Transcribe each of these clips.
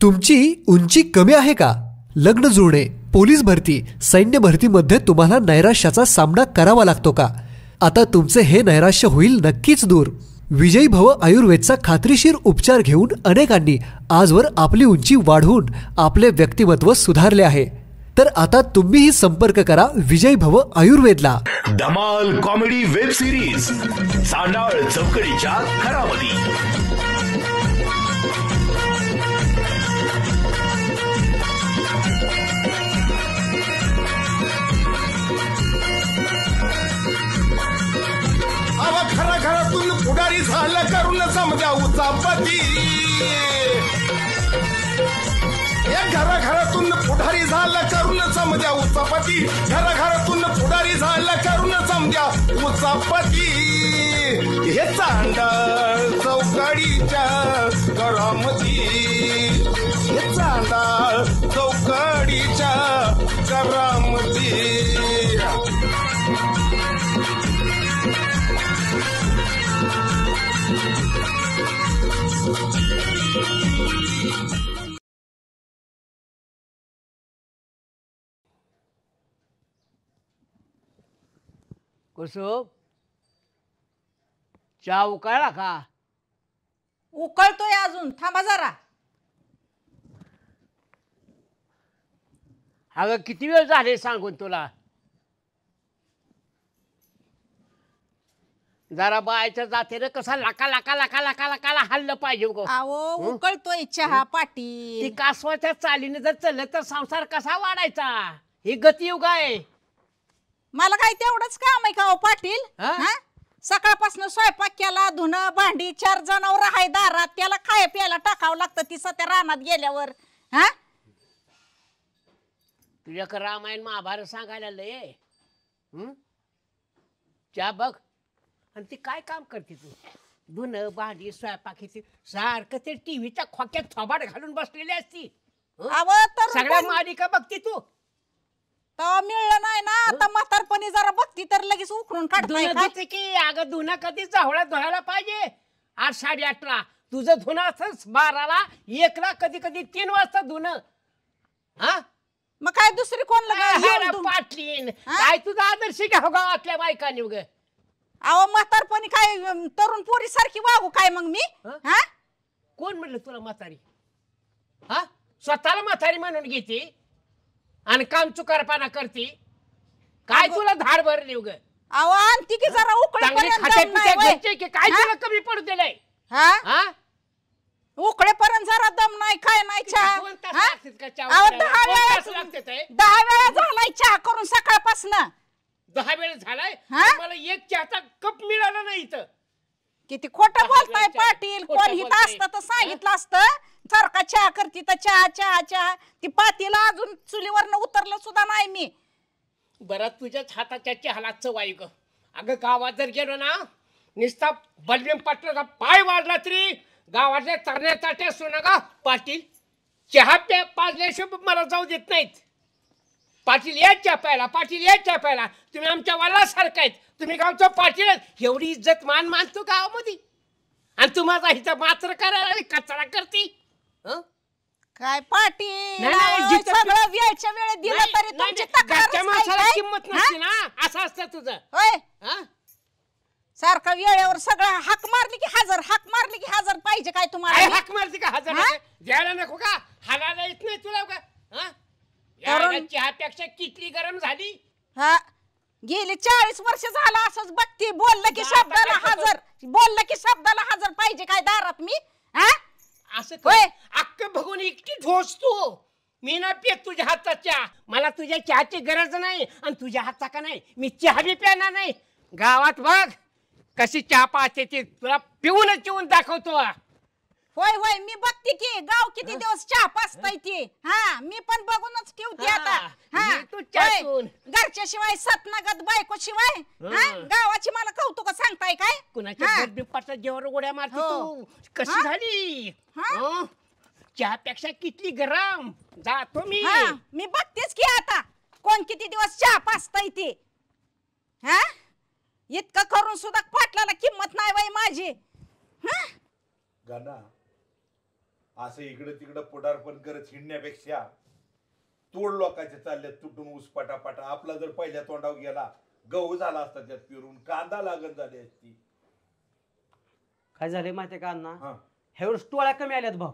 तुमची उंची कमी आहे का? लग्न जुळणे, पोलीस भरती, सैन्य भरतीमध्ये तुम्हाला नैराश्याचा सामना करावा लागतो का? आता तुमचे हे नैराश्य होईल नक्कीच दूर. विजयी भव आयुर्वेदचा खात्रीशीर उपचार घेऊन अनेकांनी आजवर आपली उंची वाढवून आपले व्यक्तिमत्व सुधारले आहे. तर आता तुम्हीही संपर्क करा विजयी भव आयुर्वेदला. धमाल कॉमेडी वेब सिरीज सांडाळ चौकडीच्या घरामध्ये. खरा घरातून पुढारी झालं करून समजा उचापती. घराघरातून पुढारी झालं करून समजा उचापती. घराघरातून पुढारी झालं करून समजा उचापती. हे चांडाळ चौकडीच्या घरामध्ये. हे चांडाळ चौकडीच्या घरामध्ये. कुसुम, चहा उकळला का? उकळतोय अजून, थांबा जरा. अगं किती वेळ झाले सांगून तुला. जरा बायच्या जातीने कसा लाका लाका लाका लाका लाकाला हल्लं पाहिजे गो. अहो उकळतोय चहा पाटील. ती कासवाच्या चालीने जर चाललं तर संसार कसा वाढायचा? ही गतियुग आहे. मला काय तेवढंच काम आहे का हो पाटील? सकाळपासून स्वयंपाक केला, धुणं भांडी, 4 जनावर आहे दारात, त्याला खाय प्यायला टाकावं लागतं ती सध्या रानात गेल्यावर. तुझ्या रामायण महाभारत सांगायला लय. चहा बघ. आणि ती काय काम करते तू? धुणं भांडी स्वयंपाक सारखं ते टीव्हीच्या खोक्यात थोबाड घालून बसलेली असती. सगळ्या मालिका बघते तू. तेव्हा मिळलं नाही ना, आता म्हातारपणी जरा बघती तर लगेच उकळून काढते की. अगं धुणं कधी जावळा धुवायला पाहिजे 8, 8:30ला. तुझं धुणं असंच 12ला, 1ला, कधी कधी 3 वाजता धुणं. मग काय दुसरी कोण पाटलीन काय तुझा आदर्श घ्याव गावातल्या बायकांनी उग. अहो म्हातारपणी काय तरुण पोरी सारखी वागू काय मग मी? कोण म्हणलं तुला म्हातारी? स्वतःला म्हातारी म्हणून घेते आणि काम चुकारपणा करते. काय तुला धाड भरली उग? अहो आणती की जरा उकळेपर्यंत काय तुला कमी पडू दिलंय? उकळेपर्यंत जरा दम नाही, काय नाही. चहा 10 वेळा झालाय चहा करून सकाळपासून. 10 वेळ झालाय. मला एक चहाचा कप मिळाला नाही इथं. किती खोटं बोलताय पाटील. कोण हित असतं तर सांगितलं असतं. सारखा चहा करती तर चहा चहा चहा. ती पातीला अजून चुलीवरनं उतरलं सुद्धा नाही मी. बरं तुझ्याच हाताच्या चहाला चवाई ग. अगं गावात जर गेलो ना, निस्ता बलवीम पाटलाचा पाय वाढला तरी गावातल्या तरण्याचा सुना का पाटील चहा पाजल्याशिवाय मला जाऊ देत नाहीत. पाटील या चहा प्यायला, पाटील या चहा प्यायला. तुम्ही आमच्या वालासारखा आहेत. तुम्ही गावचं पाटील. एवढी इज्जत मान मानतो गावामध्ये आणि तू माझा इथं मात्र करायला कचरा करते. काय पाटील सगळं वेळच्या वेळेत दिलं तरी तुमची तक्रार किंमत नसते ना. असं असतं तुझं. सारखं वेळेवर सगळं हाक मारली की हजर, हाक मारली की हजर पाहिजे काय तुम्हाला? हाक मारली का हजर द्यायला नको का? हालायला येत नाही तुला का? चहापेक्षा किटली गरम झाली. गेली 40 वर्ष झालं असंच बघती. बोललं की शब्दाला हजर, बोललं की शब्दाला हजर पाहिजे काय दारात मी? असं अक्क बघून एकटी ठोसतो. मी ना पेत तुझ्या हातचा चहा. मला तुझ्या चहाची गरज नाही आणि तुझ्या हातचा का नाही मी चहा बी प्याना नाही. गावात बघ कशी चहा पाहते ती. तुला पिऊनच पिऊन दाखवतो. होय होय मी बघते की गाव किती दिवस चहा पाचताय ती. मी पण बघूनच ठेवते आता. घरच्या शिवाय सतनगत बायको शिवाय गावाची मला कौतुक सांगताय काय? कुणाच्या जेवढ गोड्या मारते तू. कशी झाली? चहापेक्षा किती गरम. जातो मी. मी बघतेच की आता कोण किती दिवस चहा पाचताय ती. इतकं करून सुद्धा पाटलाला किंमत नाही बाई माझी. गाना असं इकडे तिकडे पुढारपण करत हिंडण्यापेक्षा तोड लोकांचे चालले तुटून ऊस पटापटा. आपला जर पहिल्या तोंडावर गेला गहू झाला असता त्यात पिरून, कांदा लागण झाली असती. काय झालंय माहितीये का अण्णा, हा ह्यावेळेस टोळ्या कमी आल्यात भाऊ,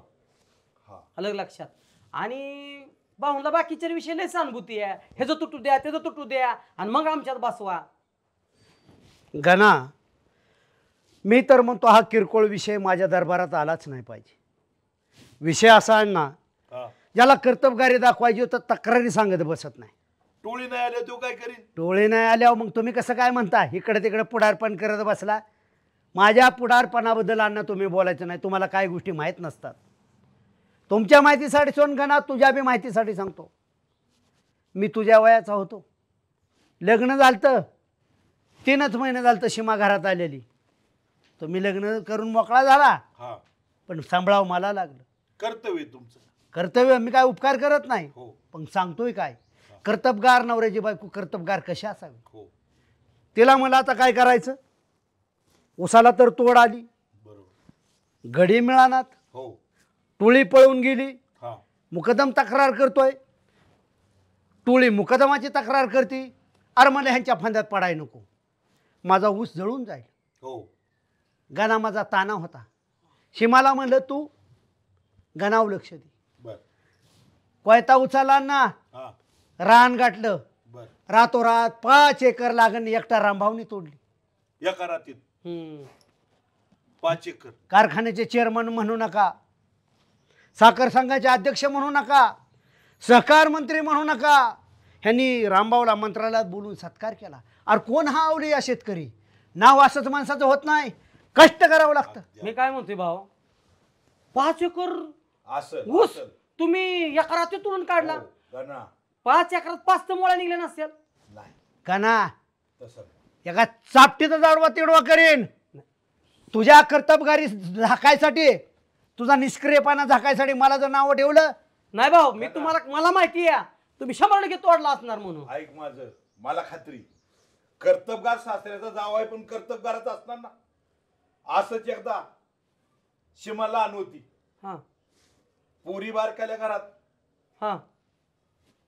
हा अलग लक्षात. आणि भाऊला बाकीच्या विषयी लय सहानुभूती आहे, ह्याचं तुटू द्या त्याचं तुटू द्या आणि मग आमच्यात बसवा. गणा, मी तर म्हणतो हा किरकोळ विषय माझ्या दरबारात आलाच नाही पाहिजे. विषय असा आहे ना, हा. ज्याला कर्तबगारी दाखवायची होतं तक्रारी सांगत बसत नाही. टोळी नाही आले तो काय करीन? टोळे नाही आल्यावर मग तुम्ही कसं काय म्हणता इकडे तिकडे पुढारपण करत बसला. माझ्या पुढारपणाबद्दल अण्णा तुम्ही बोलायचं नाही, तुम्हाला काय गोष्टी माहीत नसतात. तुमच्या माहितीसाठी सोन गणा, तुझ्या बी माहितीसाठी सांगतो. मी तुझ्या वयाचा होतो, लग्न झालं 3च महिने झालं सीमा घरात आलेली. तुम्ही लग्न करून मोकळा झाला, हा पण सांभाळावं मला लागलं. कर्तव्य तुमचं. कर्तव्य मी काय उपकार करत नाही, हो पण सांगतोय काय, कर्तबगार नवऱ्याची बायको कर्तबगार कशी असावी. हो तिला मला आता काय करायचं, उसाला तर तोड आली, बरोबर. गडी मिळानात, हो टोळी पळून गेली, हा मुकदम तक्रार करतोय, टोळी मुकदमाची तक्रार करते. अरे मला ह्यांच्या फांद्यात पडाय नको, माझा ऊस जळून जाईल. हो गणा माझा ताना होता. शिमाला म्हणलं तू गणाव लक्ष दे. बर कोयता उचलला ना, हा रान गाठलं, बर. रातोरात 5 एकर लागण एकटा रामभाऊनी तोडली. एका रात्रीत 5 एकर. कारखान्याचे चेअरमन म्हणू नका, साखर संघाचे अध्यक्ष म्हणू नका, सहकार मंत्री म्हणू नका, ह्यांनी रामभाऊला मंत्रालयात बोलून सत्कार केला. अरे कोण हा अवलिया शेतकरी, नाव असंच माणसाचं होत नाही, कष्ट करावं लागतं. मी काय म्हणतोय भाऊ, 5 एकर असं ऊस असं. तुम्ही एका रात्री तुडून काढला. हो, गणा 5 एकरात 5 तर मोळ्या निघल्या नसत्या. नाही का ना, तसं एका चापटीचा जाडवा तिडवा करेन. तुझ्या कर्तबगारी झाकायसाठी, तुझा निष्क्रियपणा झाकायसाठी मला जर नाव ठेवलं. नाही भाऊ, मी तुम्हाला, मला माहिती आहे तुम्ही 100% तोडला असणार म्हणून. ऐक माझं, मला खात्री, कर्तबगार सासऱ्याचा जाव आहे पण कर्तबगारच असणार ना. असंच एकदा शिमाला अनवती हा पुरी बारकाल्या घरात, हा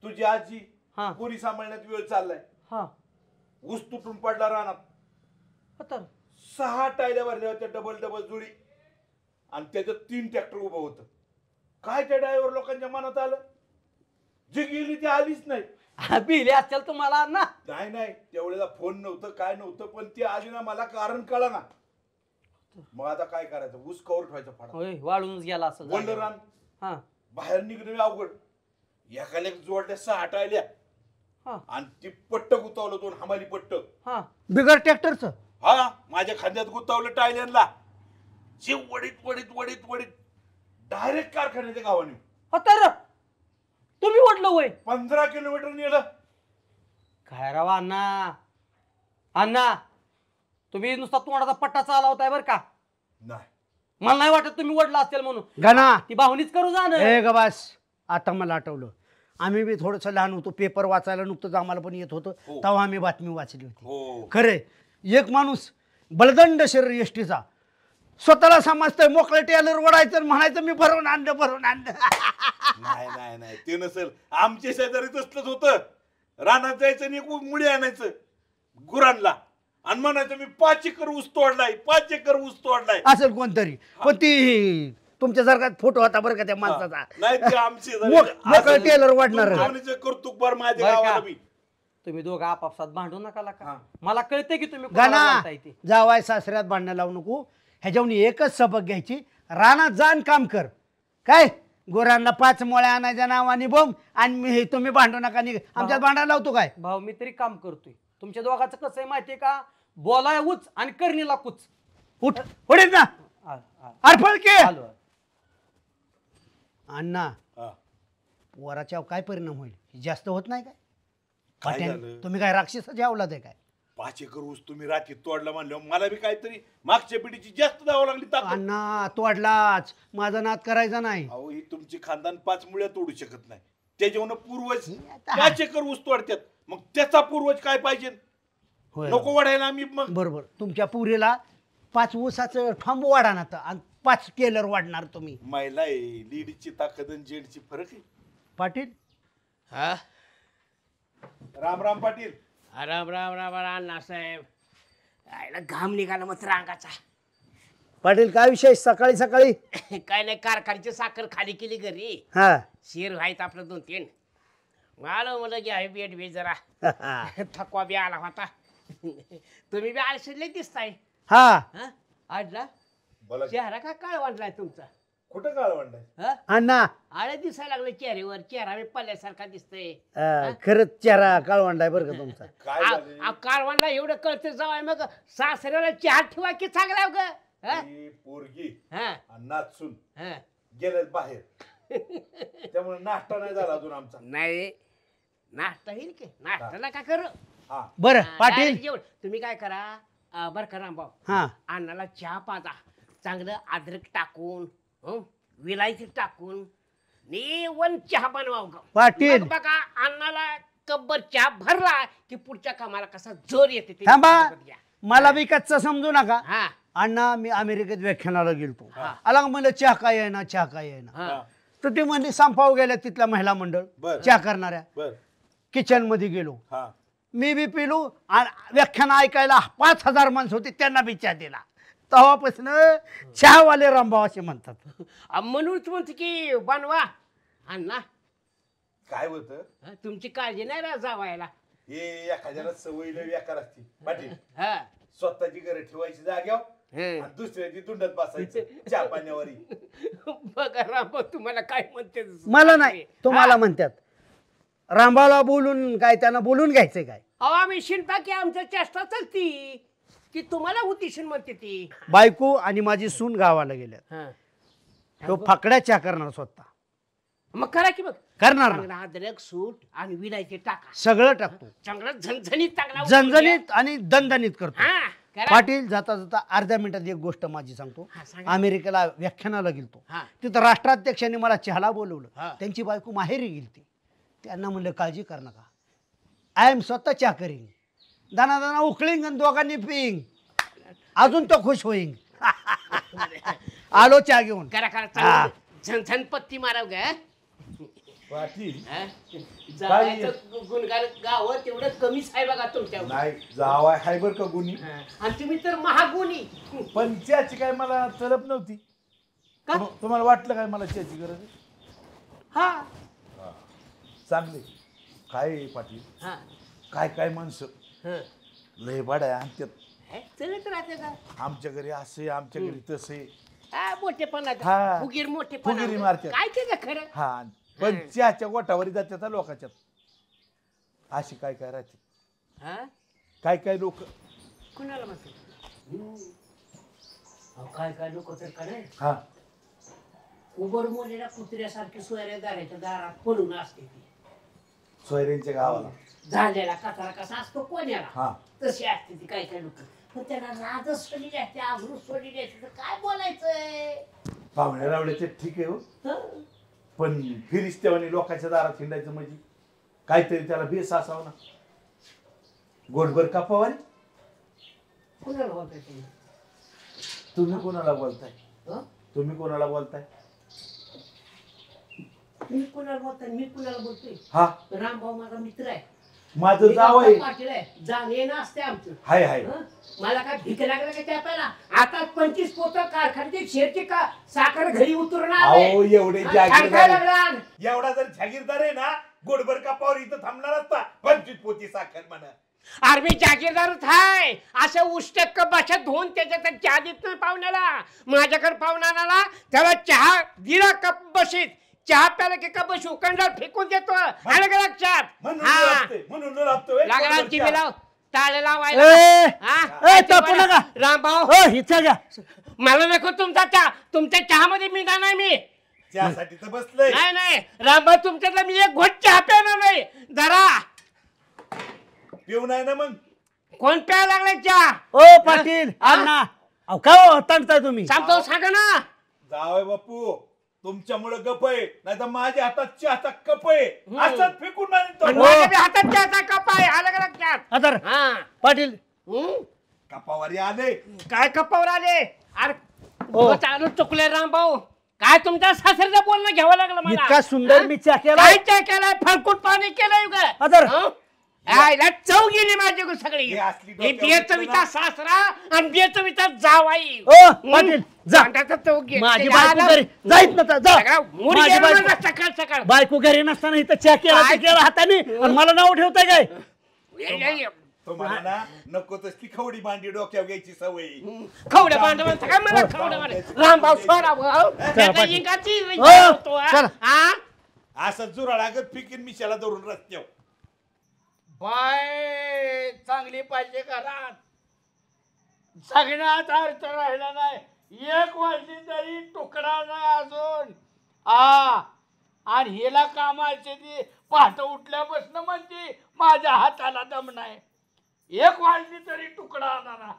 तुझी आजी हा पुरी सांभाळण्यात वेळ चाललाय, हा ऊस तुटून पडला रानात, तर 6 टायल्या भरल्या होत्या डबल डबल जुळी, आणि त्याच्यात 3 ट्रॅक्टर उभं होतं. काय त्या ड्रायव्हर लोकांच्या मनात आलं, जी गेली ती आलीच नाही. बिले असेल तुम्हाला ना. नाही नाही, त्यावेळेला फोन नव्हतं काय नव्हतं, पण ती आली ना, मला कारण कळलं ना. मग आता काय करायचं, ऊस कवर ठेवायचं फाडा, होय, वाळूनच गेला असं वल्ल रान, हा बाहेर निघणं अवघड. एकाला एक जोडल्या 6 टायल्या, हा आणि ती पट्ट गुतावलं, 2 हमाली पट्ट. हा बिगर ट्रॅक्टरचं हा माझ्या खांद्यात गुतावलं टायल्यांना, जे वडीत वडीत वडीत वडीत डायरेक्ट कारखान्याच्या गावाने. तर तुम्ही ओढलं वय 15 किलोमीटर नेलं. काय राव अण्णा, अण्णा तुम्ही नुसता तोंडाचा पट्टा चालवताय बरं का. नाही मला नाही वाटत तुम्ही ओढला असेल म्हणून. गणा, ती भावनीच करू जा ना. हे गबास, आता मला आठवलं, आम्ही बी थोडंसं लहान होतो, पेपर वाचायला नुकतंच आम्हाला पण येत होतं, हो. तेव्हा आम्ही बातमी वाचली होती. हो खरे, एक माणूस बलदंड शरीर एसटीचा स्वतःला समजतंय, मोकळं टेलर ओढायचं आणि म्हणायचं मी भरवून आणलं भरवून आणलं. नाही नाही नाही, ते नसेल. आमच्या शेजारी तसलंच होतं. रानात जायचं आणि एक मुळी आणायचं गुरांना, आणि म्हणायचं मी 5 एकर ऊस तोडलाय, 5 एकर ऊस तोडलाय. असेल कोणतरी, पण ती तुमच्यासारखा फोटो होता बरं का त्या माणसाचा. नाही ते आमचे मोकळं टेलर वाढणार. कौतुक बरं माझ्या बरं का? गावाला बी. तुम्ही दोघं आपापसात भांडू नका हा. का. मला कळतंय की तुम्ही कोणाला गाणा, बोलताय ते. जावाय सासऱ्यात भांडणं लावू नको. ह्याच्याहून एकच सबक घ्यायची, रानात जाण काम कर. काय गोरांना 5 मोळ्या आणायच्या नावाने बोंब, आणि तुम्ही भांडू नका. आमच्यात भांडायला लावतो काय भाऊ, मी तरी काम करतोय. तुमच्या दोघांचं कसं आहे माहितीये का, बोलाय उच आणि करणीला कुच. उठ उडीत ना, अरफळ के आलो. अण्णा. हा. वराच्या काय परिणाम होईल, जास्त होत नाही काय? काय पाट्याने झालं? तुम्ही काय राक्षसाच्या अवलाद आहे काय? 5 एकर ऊस तुम्ही रात्री तोडला म्हणलं, मला बी काहीतरी मागच्या पिढीची जास्त द्यावं लागली ताकद. अण्णा तोडलाच, माझा नाद करायचा नाही. अहो ही तुमची खानदान 5 मुळ्या तोडू शकत नाही, त्याच्यावर पूर्वज आता- 5 एकर ऊस तोडतात. मग त्याचा पूर्वज काय पाहिजे, होय. नको वाढायला आम्ही. मग बरोबर, तुमच्या पुरीला 5 ऊसाचं ठोंब वाढा ना तर आणि 5 टेलर वाढणार तुम्ही. महिला आहे, लीडची ताकद आणि जेडची फरक आहे. पाटील हा राम राम पाटील. राम राम राम अण्णासाहेब. आईला घाम निघाला मग रांगाचा. पाटील काय विषय सकाळी सकाळी? काय नाही, कारखान्याची साखर खाली केली घरी. हा शिर व्हायचं आपलं 2-3. मला म्हणलं की आहे बेट बी जरा थकवा बी आला होता. तुम्ही बी आळशीले दिसताय. हा आडला बोला. चेहरा का काळ वाढलाय तुमचा? कुठं काळ वाढलाय? अण्णा आळे दिसायला लागले चेहऱ्यावर. चेहरा बी पल्ल्यासारखा दिसतोय. खरंच चेहरा काळवंडाय बरं का तुमचा. काय झालं? काळवांना एवढं कळतं जावाय मग सासऱ्याला चहा ठेवा की चांगला ग. ही पोरगी आणि नाचून गेलेत बाहेर. त्यामुळे नाश्ता नाही झाला अजून आमचा. नाही नाश्ता येईल की नाश्ताला का करू. हा बरं direct पाटील जेवण. तुम्ही काय करा बर का रामभाऊ, हा अण्णाला चहा पाजा चांगलं अद्रक टाकून विलायची टाकून निवन चहा बनवाव ग. पाटील. मग बघा अण्णाला कब्बर चहा भरला की पुढच्या कामाला कसा जोर येते ते थांबा. बघत घ्या. मला बी कच्चा समजू नका. हा अण्णा मी अमेरिकेत व्याख्यानाला गेलतो. हा. आला म्हणलं चहा काय आहे ना चहा काय आहे ना. हा तर ते म्हणले संपाव गेल्या तिथल्या महिला मंडळ बरं. चहा करणाऱ्या. बर. किचन मध्ये गेलो. हा मी बी पिलो आणि व्याख्यान ऐकायला 5000 माणसं होती त्यांना बी चहा दिला. तेव्हापासून चहावाले रामभाऊ असे म्हणतात. म्हणूनच म्हणते की बनवा अण्णा. काय होतं तुमची काळजी नाही रा जावायला. हे एखाद्याला सवय लय बेकार असते पाटील. हा स्वतःची घर ठेवायची जाग्यावर आणि दुसऱ्याची दुंडत बसायचं चहा पाण्यावरी. बघा रामभाऊ तुम्हाला काय म्हणते. मला नाही तुम्हाला म्हणतात. रामभाऊला बोलून काय त्यांना बोलून घ्यायचंय काय. अहो आम्ही शिंता की आमच्या चेष्टा चालती की तुम्हाला होती म्हणते ती. बायको आणि माझी सून गावाला गेल्यात. हा. तो फाकड्या चहा करणार स्वतः. मग करा की बघ. करणार ना. चांगला अद्रक सूट आणि विलायची टाका. सगळं टाकतो. चांगलं झणझणीत टाकला. जनजनीत आणि दणदणीत करतो. हा करा. पाटील जाता जाता अर्ध्या मिनिटात एक गोष्ट माझी सांगतो. हा, सांगा. अमेरिकेला व्याख्यानाला गेलतो. हा. तिथं राष्ट्राध्यक्षांनी मला चहाला बोलवलं. हा. त्यांची बायको माहेरी गेलती. त्यांना म्हणलं काळजी कर नका, आय एम स्वतः चहा करीन, दाना दाना उकळींग आणि दोघांनी पिईंग, अजून तो खुश होईंग. आलो चहा घेऊन. करा करा चांगलं झणझण पत्ती माराव ग. पाटील जायचं गुणगान गाव तेवढं कमीच आहे बघा तुमच्या. नाही जावाय हाय बर का गुन्ही. आणि तुम्ही तर महागुणी. पण चहाची काय मला तलप नव्हती. तुम्हाला वाटलं काय मला चहाची गरज आहे? हा चांगले काय आहे पाटील. हा काय काय माणसं लय भाड्या आणतात. चलत राहते का आमच्या घरी असे आमच्या घरी तसे. मोठेपणा हा. फुगीर मोठेपणा फुगीरी मारतात. काय ते खरं. हा पण चहाच्या गोठावरी जातात लोकांच्यात. अशी काय काय राहते. हा काय काय लोक. कुणाला म्हणतो काय काय लोक तर कडे हा उबर मोलेल्या कुत्र्यासारखी सोयऱ्या दाराच्या दारात पडून असते ती. सोयऱ्यांच्या गावाला झालेला कचरा कसा असतो कोण्याला हा तशी असते ती काय काय लोक. पण त्यांना लाजच सोडलेली असते, आबरू सोडलेली असते, तर काय बोलायचंय. पाहुण्या रावल्याचे ठीक आहे हो. हं? पण फिरिस्त्यावानी लोकांच्या दारात हिंडायचं म्हणजे काहीतरी त्याला बेस असावं ना. गोडभर कापावानी. कुणाला बोलताय तुम्ही? तुम्ही कोणाला बोलताय. हं? तुम्ही कोणाला बोलताय. मी कुणाला बोलताय मी कुणाला बोलतोय. हा रामभाऊ माझा मित्र आहे. माझं मी जाव आहे. गावचा पाटील आहे. जाणे ना असते आमचं. हाय हाय. हं? मला काय भीक लागलं का त्या प्याला. आता 25 पोतं कारखान्याची शेरची का साखर घरी उतरून अहो एवढे जागीरदार लागला. एवढा जर जागीरदार आहे ना गोडभर कापावर इथं थांबणार असता 25 पोती साखर म्हणा. अरे मी जागीरदारच आहे. असं उष्टक बशा धुवून त्याच्यात चहा देत नाही पाहुण्याला. माझ्याकडे पाहुण्याला त्याला चहा दिला कप बशीत. चहा प्याला की कप बशी उकंडावर फेकून देतो. आलं का लक्षात. म्हणून लागतोय लागला टीव्ही लाव टाळे लावायला. रामभाऊ मला नको तुमचा चहा. तुमच्या चहामध्ये मी नाही. मी त्यासाठी तर बसलोय. नाही नाही रामभाऊ तुमच्यातला मी एक घोट चहा प्यायला नाही. जरा पिऊ नाही ना मग कोण प्यायला लागलाय चहा. ओ पाटील अण्णा अहो काय हो ताणताय तुम्ही. सांगतो सांगा ना. जावय बापू तुमच्यामुळे गप आहे, नाही तर माझ्या हातात चहाचा कप आहे असं फेकून पण माझ्या बी हातात चहाचा कप आहे. आलं का लक्षात. आता हा पाटील हं? कपावारी आले. काय कपावर आले? अरे चालू चुकले रामभाऊ. काय तुमच्या सासऱ्याचं बोलणं घ्यावं लागलं मला. इतका सुंदर मी चहा केला. काय चहा केलाय? फळकूट पाणी केलंय का? अदर. आयला चव गेली माझी गो सगळी. हे असली हे डोक्यावर बियेचं विचार सासरा आणि बियेचं विचार जावाई. ओ पाटील जा. भांड्याचं चव गेली. माझी बायको घरी जाईत ना जा. सगळा मूड माझी गेला बायको- माझा सकाळ सकाळ. बायको घरी नसताना इथं चहा केला काय? ते केला हाताने आणि मला नाव ठेवताय काय? तुम्हाला ना नको तसली खवडी भांडी डोक्यावर घ्यायची सवय. खवड्या भांड म्हणता काय मला खवड्या भांड. रामभाऊ सोडावं. पाटील. इंगाची हो, होतो, चला. हा? असं जुराळागत फिकीन मिशाला धरून रस्त्यावर. बाय चांगली पाहिजे घरात. सगळ्यात अर्थ राहिला नाही. एक वाजली तरी तुकडा नाही अजून. आणि हिला कामाचे ती पहाट उठल्यापासून म्हणते माझ्या हाताला दम नाही. एक वाजली तरी तुकडा आणा.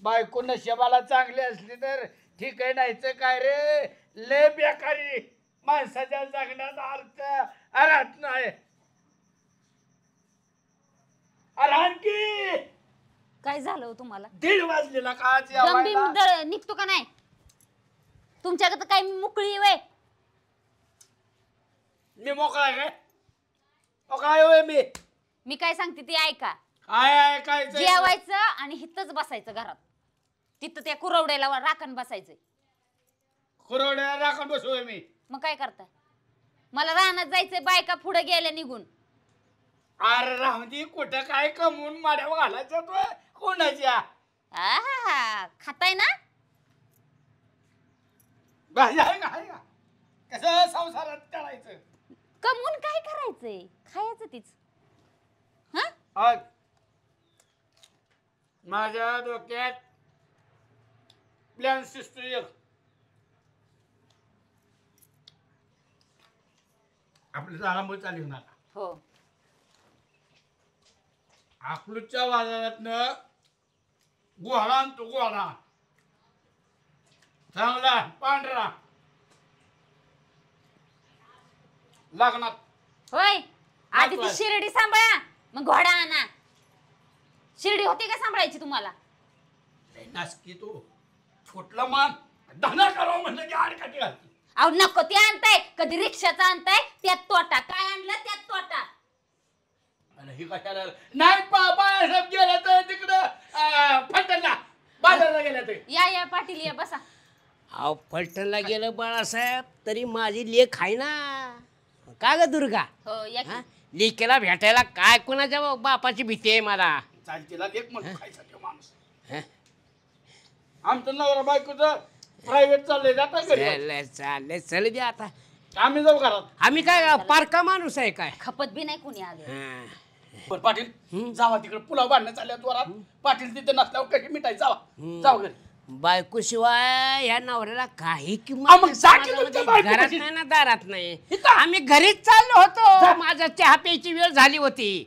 बायको नशिबाला चांगली असली तर ठीक आहे, नाहीच काय रे लय बेकारी. माणसाच्या जगण्यात अर्थ राहत नाही. अरे आणखी काय झालं हो तुम्हाला? 1:30 वाजलेला का आज दमबिम यावायला? निघतो का नाही? तुमच्याकडे काय मी मोकळी वय? मी मोकळा आहे काय? मोकळा होय मी. मी काय सांगते ते ऐका. काय काय जेवायचं आणि हिथंच बसायचं घरात. तिथं त्या कुरवड्याला राखण बसायचं. खुरवड्या राखून बसू मी. मग काय करताय? मला रानात जायचंय, बायका पुढे गेल्या निघून. अरे राहून दे, कुठं काय कमवून माड्यावर घालायचं तो कोणाच्या? आहा, खाताय ना? भाजी आहे का? आहे का? कसं संसारात करायचं? कमवून काय करायचंय? खायचं तीच. हा? आज माझ्या डोक्यात प्लॅन सिस्टर एक. आपली जागामुळे चालू होणार. हो. अकलूजच्या बाजारातनं गोळा आणतो. गोळा चांगला पांढरा लग्नात. होय, आधी ती शिर्डी सांभाळा, मग घोडा आणा. शिर्डी होती का सांभाळायची तुम्हाला? नासकी तो फुटला मान धना करावं म्हणलं की आडकाठी घालते. अहो नको ते आणताय, कधी रिक्षाचा आणताय त्यात तोटा, काय आणलं त्यात तोटा. आणि ही कशाला नाही बाळासाहेब गेला तर तिकडं फलटणला बाजारला गेला तर. या पाटील या बसा. अहो फलटणला गेलं बाळासाहेब तरी माझी लेख आहे ना. का ग दुर्गा? हो या की. लेकीला भेटायला काय कोणाच्या बापाची भीती आहे मला. चालतीला लेख म्हणून खायचा तो माणूस. हं? आमचं नवरा बायकोचं प्रायव्हेट चाललंय जाता घरी. चालले चल द्या आता. आम्ही जाऊ घरात. आम्ही काय पारका माणूस आहे काय? खपत बी नाही कोणी आले. हं. बरं पाटील जावा तिकडे पुलाव बांधण्यात चालल्या वरात. पाटील तिथे नसल्यावर कशी मिठाई जावा. जाऊ घरी. बायको शिवाय या नवऱ्याला काही मग किंमत जा की तुमच्या बायको घरात कशी? नाही ना दारात नाही. इथं? आम्ही घरीच चाललो होतो. माझा चहा प्यायची वेळ झाली होती.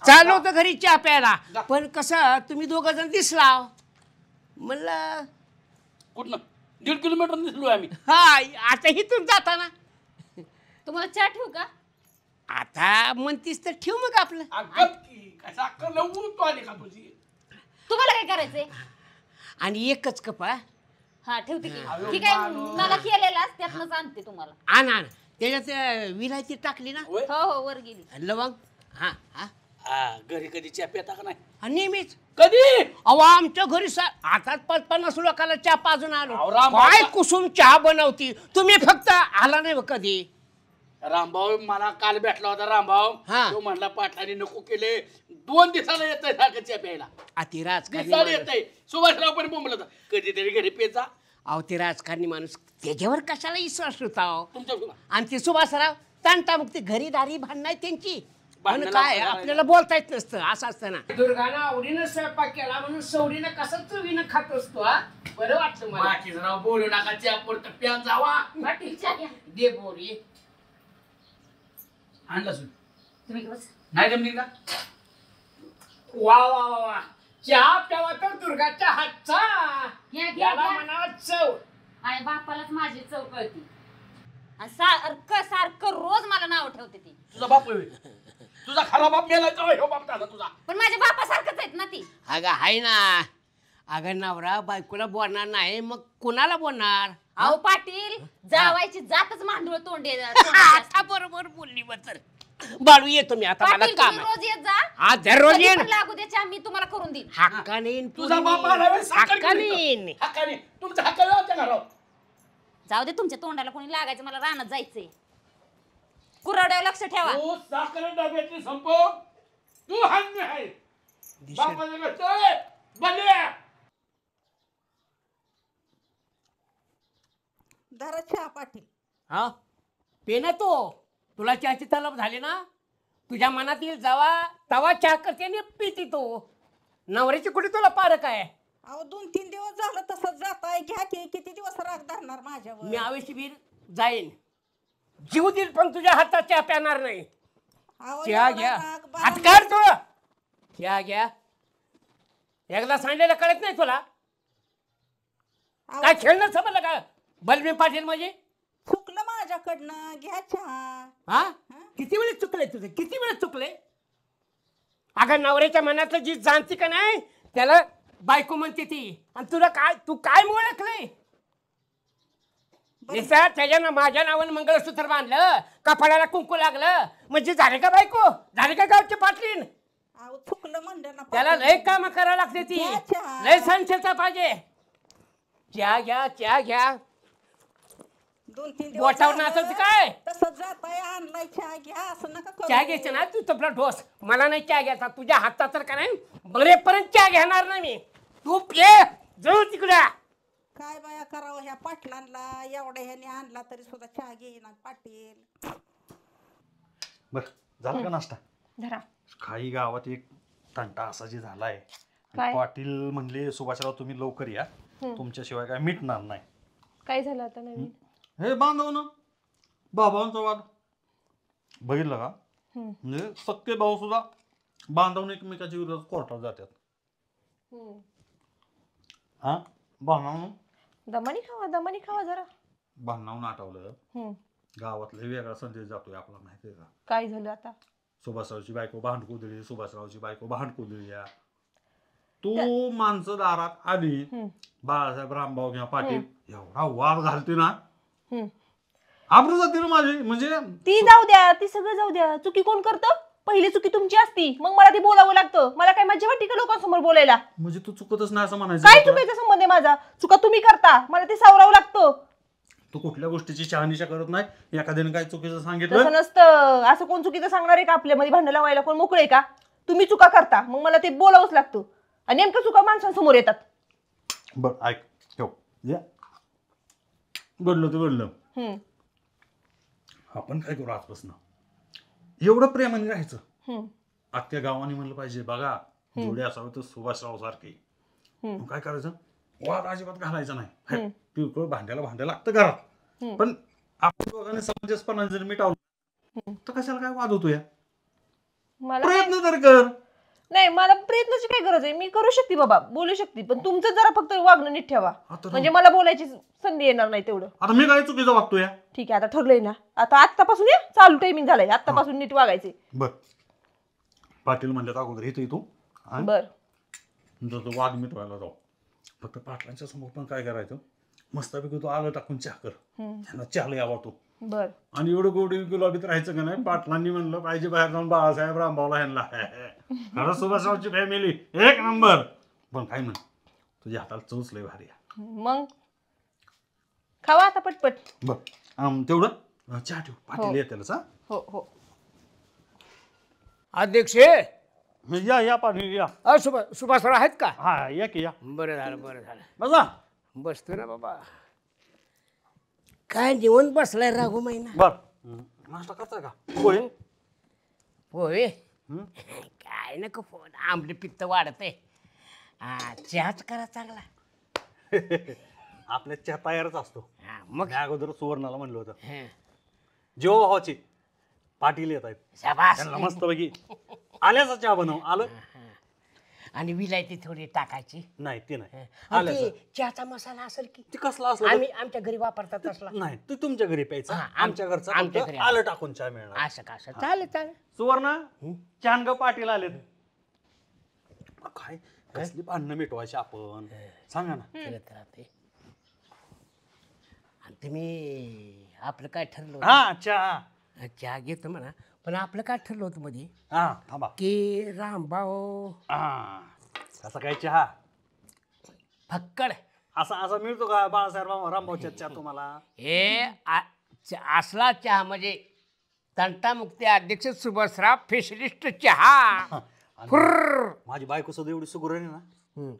चाललो होतो घरी चहा प्यायला. जा. पण कसं तुम्ही दोघं जण दिसला म्हणलं कुठनं 1.5 किलोमीटर दिसलोय आम्ही. हा आता इथून जाताना तुम्हाला चहा ठेवू का? आता म्हणतीस तर ठेव मग आपलं. अक्कल की कसा अक्कल लवू तो आली का तुझी? तुम्हाला काय करायचंय? आणि एकच कप हा. हा ठेवते की. ठीक आहे, मला केलेला त्यातनंच आणते तुम्हाला. आण आण त्याच्यात विलायची टाकली ना. होय? हो हो वर गेली. लवंग हा हा घरी कधी चहा पिता का नाही? आणि नेहमीच कधी अहो आमच्या घरी आता 50 लोकांना चहा पाजून आलो. अहो, राम काय बाबा. कुसुम चहा बनवती तुम्ही फक्त आला नाही कधी. रामभाऊ मला काल भेटला होता. रामभाऊ हा. तो म्हणला पाटलांनी नको केले 2 दिवसाला येत आहे सारखं चहा प्यायला. अति राजकारणी दिसाला येत माणूस. आहे. सुभाषराव पण बोंबलत होता. कधीतरी घरी पेचा अहो ते राजकारणी माणूस त्याच्यावर कशाला विश्वास होता हो? तुमच्या आणि ते सुभाषराव तांटामुक्ती घरी दारी भांडण त्यांची. पण भांडणं काय लावून आपल्याला बोलता येत नसतं असं असतं ना. दुर्गानं आवडीनं स्वयंपाक केला म्हणून सवडीनं कसं चवीनं खात असतो हा. बरं वाटलं मला. बाकीचं बोलू नका. चहा पुरतं प्यान जावा. पाटील चहा घ्या. दे बोरी. आणला सुन तुम्ही बस. नाही जमली का? वा वा वा वा. चहा प्यावा तर दुर्गाच्या हातचा. घ्या, घ्या, याला घ्या. म्हणावा चव. आणि बापालाच माझी चव कळती. आणि सारखं सारखं रोज मला नाव ठेवते ती. तुझा बाप होय. तुझा खरा बाप मेला तेव्हा ह्यो बाप झाला तुझा. पण माझ्या बापासारखंच आहेत ना ती. अगं आहे ना, अगं नवरा बायकोला बोलणार नाही मग कुणाला बोलणार? अहो पाटील, जावायची जातच मांडूळ तोंडे. आता बरोबर बोलली बा. तर बाळू येतो मी आता, मला पाटील काम तुम्ही आहे. रोज येत जा. आज दररोज कधी येईन. पण लागू दे चहा, मी तुम्हाला करून देईन. हक्काने येईन, तुझा बाप आला वेळ साखर हक्काने घेऊन येईन. येतो. हक्काने तुमच्या हक्काने आमच्या घरावर. जाऊ दे, तुमच्या तोंडाला कोणी लागायचं, मला रानात जायचंय. कुराड्यावर लक्ष ठेवा. तू साखर डब्यातली संपव. तू हान्य आहे. बापाच्या घरचं बंड्या. धरा चहा पाटील. हा पे ना तो, तुला चहाची तलब झाली ना, तुझ्या मनात येईल जावा तवा चहा करते आणि पिती तो. नवऱ्याची कुठे तुला पारक आहे? अहो 2-3 दिवस झालं तसंच जात आहे. घ्या की, किती दिवस राग धरणार माझ्यावर. मी आवेशीवीर जाईन, जीव देईल पण तुझ्या हातात चहा प्याणार नाही. अहो, चहा एवढा घ्या, राग बाळा- हात काढ तू. चहा घ्या, एकदा सांगितलेलं कळत नाही तुला? अहो, काय खेळणं समजलं का? बलबीर पाटील म्हणजे चुकलं माझ्याकडनं. घ्या चहा. हा किती वेळ चुकले तुझे, किती वेळ चुकले? अगं नवऱ्याच्या मनातलं जी जाणती का नाही त्याला बायको म्हणते ती. आणि तुला काय, तू काय ओळखलंय? निसा त्याच्यानं माझ्या नावानं मंगळसूत्र बांधलं, कपाळाला कुंकू लागलं म्हणजे झाले का बायको, झाले का गावचे पाटलीन? अहो चुकलं म्हणलं ना त्याला पाटील. लय काम करावं लागते ती, घ्या चहा. लय संशयता पाहिजे. चहा घ्या, चहा घ्या. 2-3 दिवस बोटावर झालं, नाचायचं काय? तसंच जात आहे. आणलाय चहा, घ्या. असं नका करू. चहा घ्यायचं ना तू तपला ढोस, मला नाही चहा घ्यायचा. तुझ्या हातात तर का नाही बरेपर्यंत चहा घेणार नाही मी. तू पे जाऊ तिकडे. काय बाया करावं ह्या पाटलांना, एवढ्या ह्याने आणला तरी सुद्धा चहा घेईना पाटील. बर झालं का नाश्ता? धरा. काही गावात एक तंटा असा जे झालाय. काय? पाटील म्हणले सुभाषराव तुम्ही लवकर या, तुमच्याशिवाय काय मिटणार नाही. काय झालं आता नवीन? हे बांधव ना भावांचा वाद बघितलं का? म्हणजे सख्खे भाऊ सुद्धा बांधवून एकमेकाच्या विरोधात कोर्टात जातात. हा भांडणावून दमानी खावा जरा. भांडणावून आठवलं गावातला वेगळा संदेश जातोय आपला, माहितीये का? काय झालं आता? सुभाषरावची बायको भांडकू दिली, सुभाषरावची बायको भांडकू दिली. तू माणसं दारात आली, बाळासाहेब रामभाऊ किंवा पाटील एवढा वार घालते ना, आबरू जाते ना माझी. म्हणजे ती जाऊ द्या, ती सगळं जाऊ द्या. चुकी कोण करतं? पहिली चुकी तुमची असती, मग मला ती बोलावं लागतं. मला काय मज्जा वाटते का लोकांसमोर बोलायला? म्हणजे तू चुकतच नाही असं म्हणायचं? काय चुकीचा संबंध आहे माझा? चुका तुम्ही करता, मला ते सावरावं लागतं. तू कुठल्या गोष्टीची शहानिशा करत नाही. एखाद्याने काय चुकीचं तसं सांगितलं नसतं. असं कोण चुकीचं सांगणार आहे का? आपल्यामध्ये भांडण लावायला कोण मोकळे का? तुम्ही चुका करता, मग मला ते बोलावंच लागतं. आणि नेमकं चुका माणसांसमोर येतात. बर ऐक ठेव, घडलं तर घडलं. आपण काय करू आजपासून, एवढं प्रेमाने राहायचं. अख्ख्या गावाने म्हणलं पाहिजे बघा जोडे असावे तर सुभाषराव सारखे. काय करायचं, वाद अजिबात घालायचा नाही. किरकोळ भांड्याला लागतं घरात, पण आपण दोघांनी समंजसपणा जर मिटावलं तर कशाला काय वाद होतो? या मला प्रयत्न तर कर. नाही, मला प्रयत्नाची काय गरज आहे? मी करू शकते बाबा, बोलू शकते, पण तुमचं जरा फक्त वागणं नीट ठेवा. म्हणजे मला बोलायची संधी येणार नाही तेवढं. आता मी काय चुकीचं वागतोय? ठीक आहे, आता ठरलंय ना. आता आत्तापासून या, चालू टायमिंग झालंय, आत्तापासून नीट वागायचे. बर पाटील म्हणल्यात अगोदर इथं तू बर जर वाद मिटवायला जाऊ, फक्त पाटलांच्या समोर पण काय करायचं, मस्तपैकी तू आलं टाकून चहा कर, त्यांना चहाला यावा तू. बर आणि एवढं गोडी गुलाबीत राहायचं का नाही. पाटलांनी म्हणलं पाहिजे बाहेर जाऊन बाळासाहेब रामभाऊला ह्यांना खरं सुभाषरावची फॅमिली एक नंबर. पण काय म्हण, तुझ्या हाताला चवच लय भारी आहे. मग खावा आता पटपट. बर तेवढं चहा ठेव, पाटील येतेलच. हो हो. अध्यक्ष या पाटील या. सुभाषराव आहेत का? हा या की या. बरं झालं. बसा. बसतो ना बाबा. काय निवंत बसलाय राघू महिना. बर नाश्ता करताय का? होय होय. काय नको फोन, आंबली पित्त वाढत आहे. चहाच करा चांगला. आपल्या चहा तयारच असतो. मग मी अगोदर सुवर्णाला म्हणलं होतं जेव्हा भावाची पाटील येत आहेत त्यांना मस्त पैकी आल्याचा चहा बनव. आलं आणि विलायती थोडी टाकायची. नाही ते नाही. आणि ते चहाचा मसाला असेल की ते कसला असला आम्ही आमच्या घरी वापरतात असला. नाही तू तुमच्या घरी प्यायचा, आमच्या घरचा आमच्या घरी आलं टाकून चहा मिळणार. असं का असं चालेल चालेल. सुवर्णा चांदगाव पाटील आलेत. काय कसली भांडणं मिटवायची आपण सांगा ना. करत राहते. आणि तुम्ही आपलं काय ठरलं होतं? हा चहा चहा घेतो म्हणा, पण आपलं काय ठरलं होतं मध्ये हा थांबा की रामभाऊ हा कसा काय चहा फक्कड असा असा मिळतो का बाळासाहेब रामभाऊच्या चहा तुम्हाला? हे असला चहा म्हणजे तंटामुक्ती अध्यक्ष सुभाषराव स्पेशलिस्ट चहा. माझी बायको सुद्धा एवढी सुगरण आहे ना,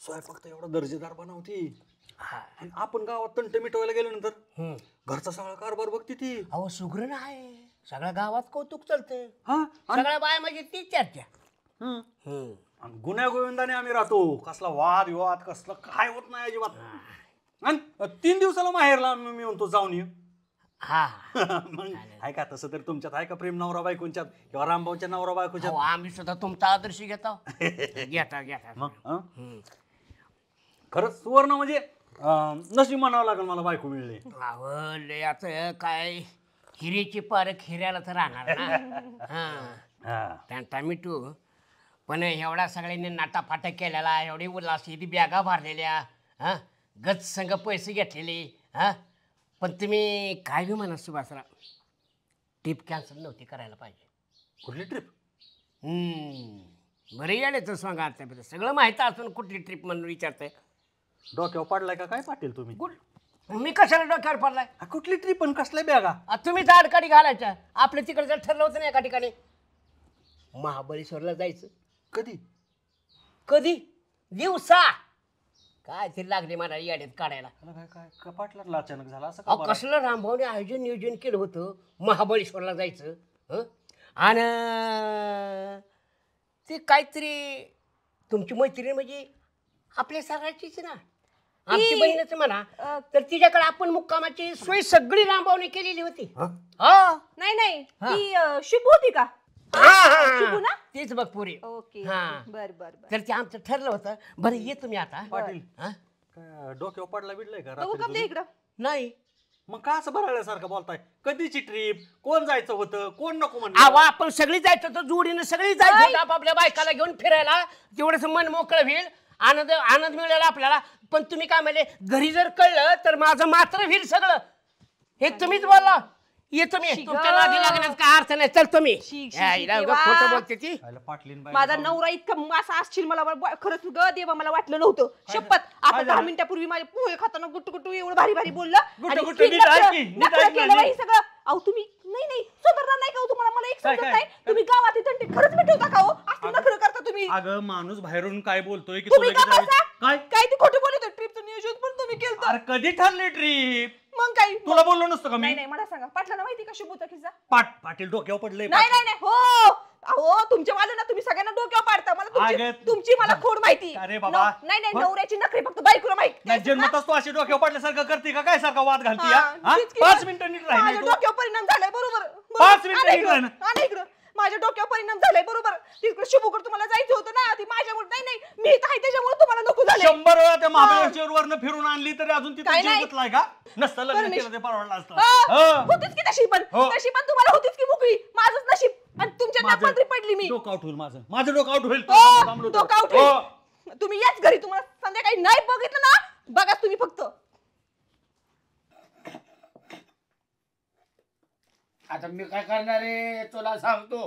स्वयंपाक तर एवढा दर्जेदार बनवती. आणि आपण गावात तंट मिटवायला गेल्यानंतर घरचा सगळा कारभार बघती ती. अहो सुगरण आहे, सगळ्या गावात कौतुक चालतंय. सगळ्या बाया म्हणजे ती चर्चा. आणि गुन्ह्या गोविंदाने आम्ही राहतो, कसला वाद विवाद कसलं काय होत नाही अजिबात. आणि 3 दिवसाला माहेरला मी म्हणतो जाऊन ये. हा मग आहे का तसं तर तुमच्यात आहे का प्रेम नवरा बायकोंच्यात किंवा रामभाऊच्या नवरा बायकोच्यात? आम्ही सुद्धा तुमचा आदर्श घेतो. घेता मग खरंच सुवर्ण म्हणजे नशीब म्हणावं लागेल मला बायको मिळली. आवडले आता काय हिरेची पारख हिऱ्याला तर राहणार ना. त्यांचा मिठू पण एवढा सगळ्यांनी नाटाफाटा केलेला, एवढी उल्हासी बॅगा भरलेल्या, हा गच संघ पैसे घेतलेले, हा पण तुम्ही काय बी म्हणा सुभाषराव, ट्रिप कॅन्सल नव्हती करायला पाहिजे. कुठली ट्रिप? बरं यायचं सांगा आता सगळं माहिती असून कुठली ट्रिप म्हणून विचारताय. डोक्यावर पडलाय का काय पाटील तुम्ही? मी कशाला डोक्यावर पडलाय? कुठली ट्रिप पण कसल्या बॅगा? तुम्ही तर अडकाडी घालायच्या. आपल्या तिकडचं ठरलं होतं ना एका ठिकाणी महाबळेश्वरला जायचं. कधी कधी दिवसा काय ते लागले मला याड्यात काढायला. काय कपाटला अचानक झाला असं? कसलं रामभाऊने आयोजन नियोजन केलं होतं महाबळेश्वरला जायचं. आणि ते काहीतरी तुमची मैत्रीण म्हणजे आपल्या सगळ्याचीच ना, आमची बहीणच म्हणा, तर तिच्याकडे आपण मुक्कामाची सोय सगळी रामभाऊने केलेली होती. नाही नाही ती शिपू होती का? शिपू ना? तीच बघ पुरी. ओके बर बर. तर ते आमचं ठरलं होतं. बरं ये तुम्ही आता. पाटील डोक्यावर पडला बिडलाय का बघू का इकडं? नाही. मग का असं भरायल्यासारखं बोलताय? कधीची ट्रिप, कोण जायचं होतं, कोण नको म्हणलं? आपण सगळी जायचं होतं, जोडीनं सगळी जायचं होतं आपापल्या बायकाला घेऊन फिरायला. तेवढंच मन मोकळं होईल, आनंद मिळेल आपल्याला. पण तुम्ही काय म्हणले, घरी जर कळलं तर माझं मात्र होईल सगळं. हे तुम्हीच बोलला. येतो मी, तुमच्या नादी लागण्यात काय अर्थ नाही. चल तुम्ही. खोटं बोलते ती. माझा नवरा इतका मासा असशील मला खरंच ग देवा मला वाटलं नव्हतं. शपथ आता 10 मिनिटापूर्वी माझे पोहे खाताना गुट्टू गुट्टू एवढं भारी भारी बोललं. सगळं अहो तुम्ही नाही सुधारणार नाही का हो तुम्हाला? मला एक समजत नाही, तुम्ही गावात तंटे खरंच मिटवता का हो? असं नखरं करता तुम्ही. अगं माणूस बाहेरून काय बोलतोय की तुम्ही काय ते खोटं बोलत? ट्रिपचं नियोजन पण तुम्ही केलं. अरे कधी ठरली ट्रिप? मग काय तुला बोललो नसतं का मी? नाही मला सांगा, पाटलांना माहिती का शुभूचा किस्सा? पाटील डोक्यावर पडले. नाही हो अहो तुमच्या वाले ना तुम्ही सगळ्यांना डोक्यावर पाडता. मला तुमची मला खोड माहिती. अरे बाबा नाही नवऱ्याची नखरे फक्त बायकोला माहिती. जन्मताच तू अशी डोक्यावर पडल्यासारखं करते का? काय सारखा वाद घालती? 5 मिनिटं नीट राहिली. डोक्यावर परिणाम झालाय बरोबर. 5 मिनिटं नीट राहिलं. इकडं माझ्या डोक्यावर परिणाम झालाय बरोबर. तिकडे शुभकर तुम्हाला जायचं होतं ना, ती माझ्यामुळे नाही मी इथं आहे त्याच्यामुळे तुम्हाला नको झालं. 100 वेळा त्या महाबळेश्वरवरनं फिरून आणली तरी अजून तिथे जीव गुतलाय का? नसतं लग्न केलं ते परवडलं असतं. होतीच की तशी पण तुम्हाला होतीच की मोकळी. माझंच नशीब आणि तुमच्या मंत्री पडली मी. डोकं आउट होईल माझं डोकं आउट होईल. डोकं आउट होईल. तुम्ही याच घरी, तुम्हाला संध्याकाळी नाही बघितलं ना, बघा तुम्ही फक्त. आता मी काय करणार रे तुला सांगतो.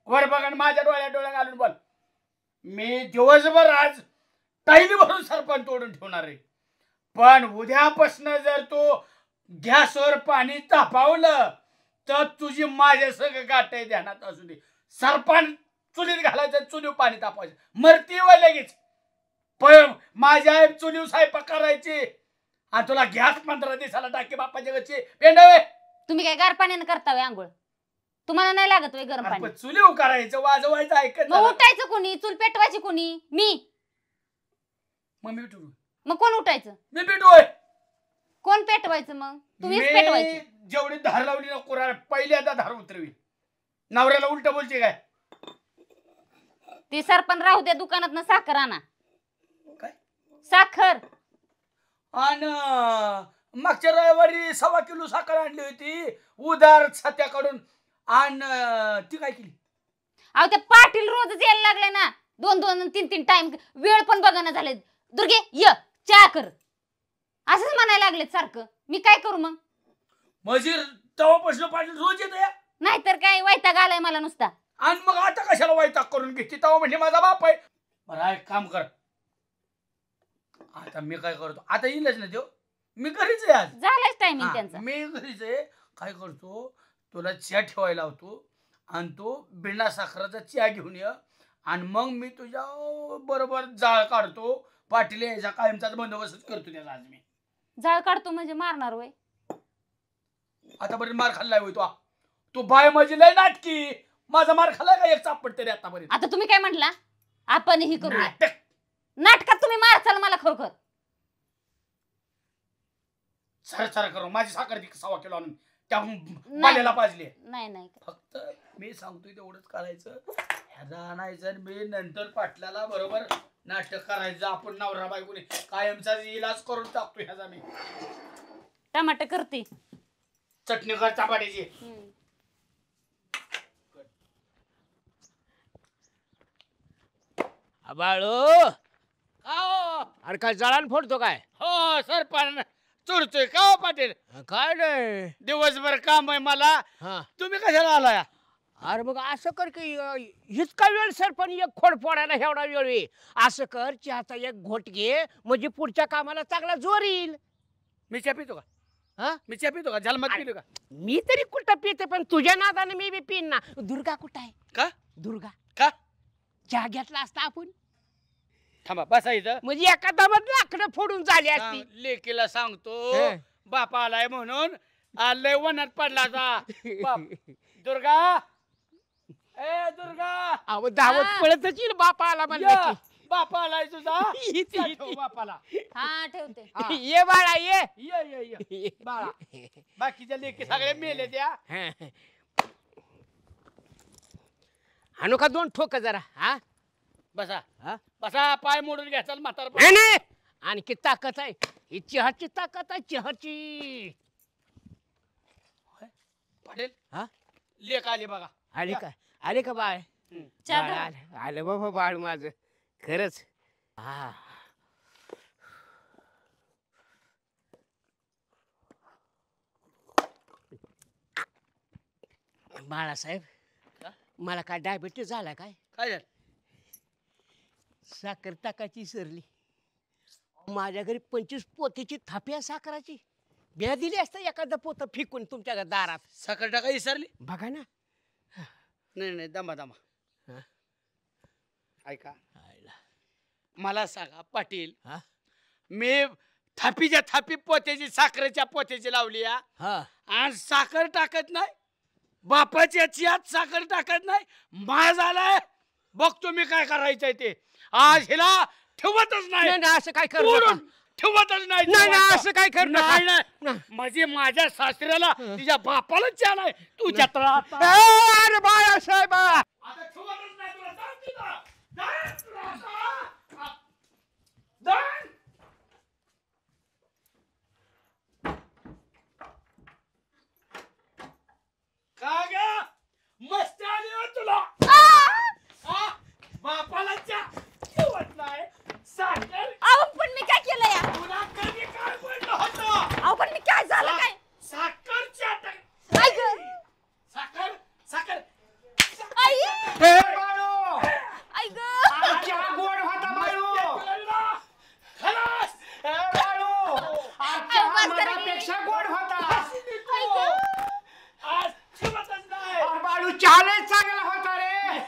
वर बघा माझ्या डोळ्या घालून बोल. मी दिवसभर आज टाईली भरून सरपंच तोडून ठेवणार आहे, पण उद्यापासून जर तो गॅसवर पाणी तापवलं तर तुझी माझ्या सगळं गाठ ध्यानात असू दे. सरपंच चुलीत घालायचं, चुलीव पाणी तापवायचं, मरती व लगेच. पण माझ्या आई चुलीव स्वयंपाक करायची आणि तुला गॅस 15 दिवसाला टाके बापाच्या घरची पेंडावे. तुम्ही काय गार पाण्यानं करता वय आंघोळ? तुम्हाला नाही लागत वय गरम पाणी? चुलीव करायचं, वाजवायचं, ऐकत. मग उठायचं कोणी? चूल पेटवायची कोणी? मी. मग मी पेटू. मग कोण उठायचं? मी पेटवय. कोण पेटवायचं? मग तुम्हीच पेटवायचे. जेवढी धार लावली ना कुरार पहिल्यांदा धार उतरवी. नवऱ्याला उलट बोलते काय? ती सरपण राहू द्या, दुकानात साखर आणा. काय? साखर. आणि मागच्या रविवारी 1.25 किलो साखर आणली होती उधार छात्याकडून. आणि ती काय केली? अहो त्या पाटील रोजच यायला लागले ना, 2-2 3-3 टाइम. वेळ पण बघाना झाले. दुर्गे य चहा कर असंच म्हणायला लागले सारखं. मी काय करू मग? म्हणजे तेव्हापासून पाटील रोज येत. नाहीतर काय वैताग आलाय मला नुसता. आणि मग आता कशाला वैताग करून घेते? तेव्हा म्हणजे माझा बाप आहे. बरं एक काम कर, आता मी काय करतो, आता येईलच ना देव, मी घरीच आहे आज. झालाच टायमिंग त्यांचा. मी घरीच आहे. काय करतो, तुला चहा ठेवायला लावतो आणि तो बिना साखराचा चहा घेऊन ये. आणि मग मी तुझ्या बरोबर जाळ काढतो. पाटील यायचा कायमचाच बंदोबस्त करतो त्याचा आज मी. जाळ काढतो म्हणजे मारणार वय? आतापर्यंत मार खाल्लाय होय तू बाय माझी लय नाटकी. माझा मार खाल्लाय का एक चापट तरी आतापर्यंत? आता तुम्ही काय म्हटला? आपण ही करू नाटकात तुम्ही मारचाल मला खरोखर. सर करू माझी साखर 1.25 किलो आणून त्या बाल्याला पाजली. नाही फक्त मी सांगतोय तेवढंच करायचं. ह्याला आणायचं मी नंतर पाटलाला बरोबर नाटक करायचं. आपण नवरा बायकोने कायमचा इलाज करून टाकतो ह्याचा मी. टमाटर करते. चटणी कर चपाट्याची. बाळू अरे काय जळान फोडतो काय? हो सरपंच चुरतोय का पाटील? काय नाही, दिवसभर काम आहे मला. तुम्ही कशाला आलाय? अरे मग असं कर की इतका वेळ सरपंच एक खोड फोडायला एवढा वेळ आहे. असं कर चहाचा एक घोट घे म्हणजे पुढच्या कामाला चांगला जोर येईल. मी चहा पितो का? मी चहा पितो का? जन्मात पितो का? मी तरी कुठं पिते पण तुझ्या नादाने मी बी पिन ना. दुर्गा कुठं आहे? का दुर्गा का? चहा घेतला असता आपण. थांबा बसायचं म्हणजे एका दाबात लाकडं फोडून झाली असती. लेकीला सांगतो बापा आलाय म्हणून आलंय वनात पडला बाप. दुर्गा ए दुर्गा अहो धावत पळतच येईल बापा आला म्हणलं. बापा आलाय तुझा. बापाला हा ठेवते. ये बाळा ये ये बाळा. बाकीच्या लेकी सगळे मेले त्या. आणू का 2 ठोक जरा? हा बसा बसा. पाय मोडून घ्यायचा म्हातार. नाही आणखी ताकद आहे. ही चहाची ताकद आहे चहाची. पाटील लेक आली बघा. आले का बाळ? आलं बाबा बाळ माझं खरंच. बाळासाहेब मला काय डायबिटीस झाला काय? काय झालं? साखर टाकायची सरली. माझ्या घरी 25 पोतीची थापी आहे साखराची. बिया दिली असता एखादं पोत फिकून तुमच्या दारात. साखर टाका विसरली बघा ना. नाही दमा ऐका मला सांगा पाटील. मी थापीच्या थापी पोत्याची साखरेच्या पोत्याची लावली आणि साखर टाकत नाही. बापाच्या चियात साखर टाकत नाही. मा झालाय बघतो मी काय करायचंय ते. आज हिला ठेवतच नाही. असं काय करू ठेवतच नाही. असं काय करू नाही. म्हणजे माझ्या सासऱ्याला तिच्या बापाला चहा नाही तुझ्या तळात. अरे बाळासाहेब आता ठेवतच नाही तुला. का ग मस्त आली हो तुला. बापाला चहा ठेवत नाही. साखर पण मी काय केलं या? तुला कधी काय बोललं होतं? अहो पण मी काय झालं काय? साखर चहा साखर साखर आई बाळू आई ग चहा गोड होता बाळू. खलास बाळू चहा मधापेक्षा गोड होता. आज ठेवतच नाही. बाळू चहा लय चांगला होता रे.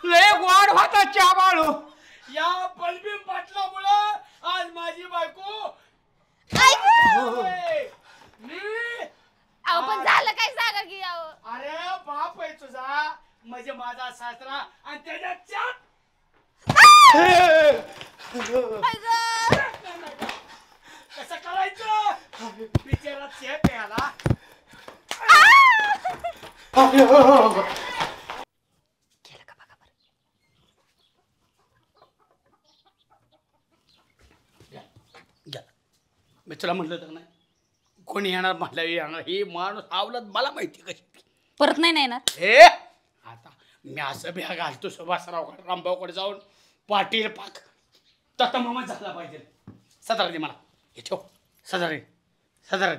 लय गोड होता चहा बाळू. या बलबीम पाटलामुळं आज माझी बायको. अहो पण झालं काय सांगा की? अरे बाप आहे तुझा म्हणजे माझा सासरा आणि त्याच्या चाट. कसं करायचं? बिचारा चहा प्यायला. मी तुला म्हटलं होतं नाही कोणी येणार म्हटलं येणार ही माणूस आवलत मला माहिती कशी परत नाही येणार हे आता मी असं बिहा घालतो सुभाषरावकडे रामभाऊकडे जाऊन पाटील पाक तता मामा झाला पाहिजे सदरा दे मला हे ठेव सदरा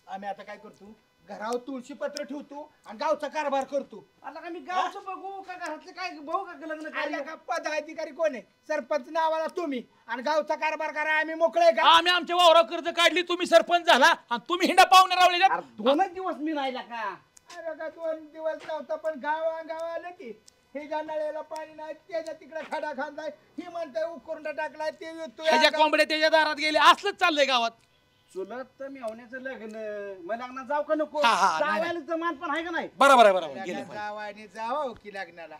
आम्ही आता काय करतो घरावर तुळशी पत्र ठेवतो आणि गावचा कारभार करतो. आता का मी गावचं बघू का घरातले काय भाऊ का लग्न आल्या का पदाधिकारी कोण आहे? सरपंच नावाला तुम्ही आणि गावचा कारभार करा आम्ही मोकळे का? आम्ही आमच्या वावरावर कर्ज काढली तुम्ही सरपंच झाला आणि तुम्ही हिंडा पाहुणे रावले 2 दिवस मी राहिला का अरे का 2 दिवस नव्हता पण गाव आलं की हे ज्या नळ्याला पाणी नाही त्याच्या तिकडे खडा खांदाय ही म्हणताय उकरून टाकलाय ते ह्याच्या कोंबड्या त्याच्या दारात गेले असलंच चाललंय गावात. चुलत तर मी होण्याचं लग्न मग लग्नात जाऊ का नको नाही. जावायला मान पण आहे का नाही बरोबर आहे जावाने जावं की लग्नाला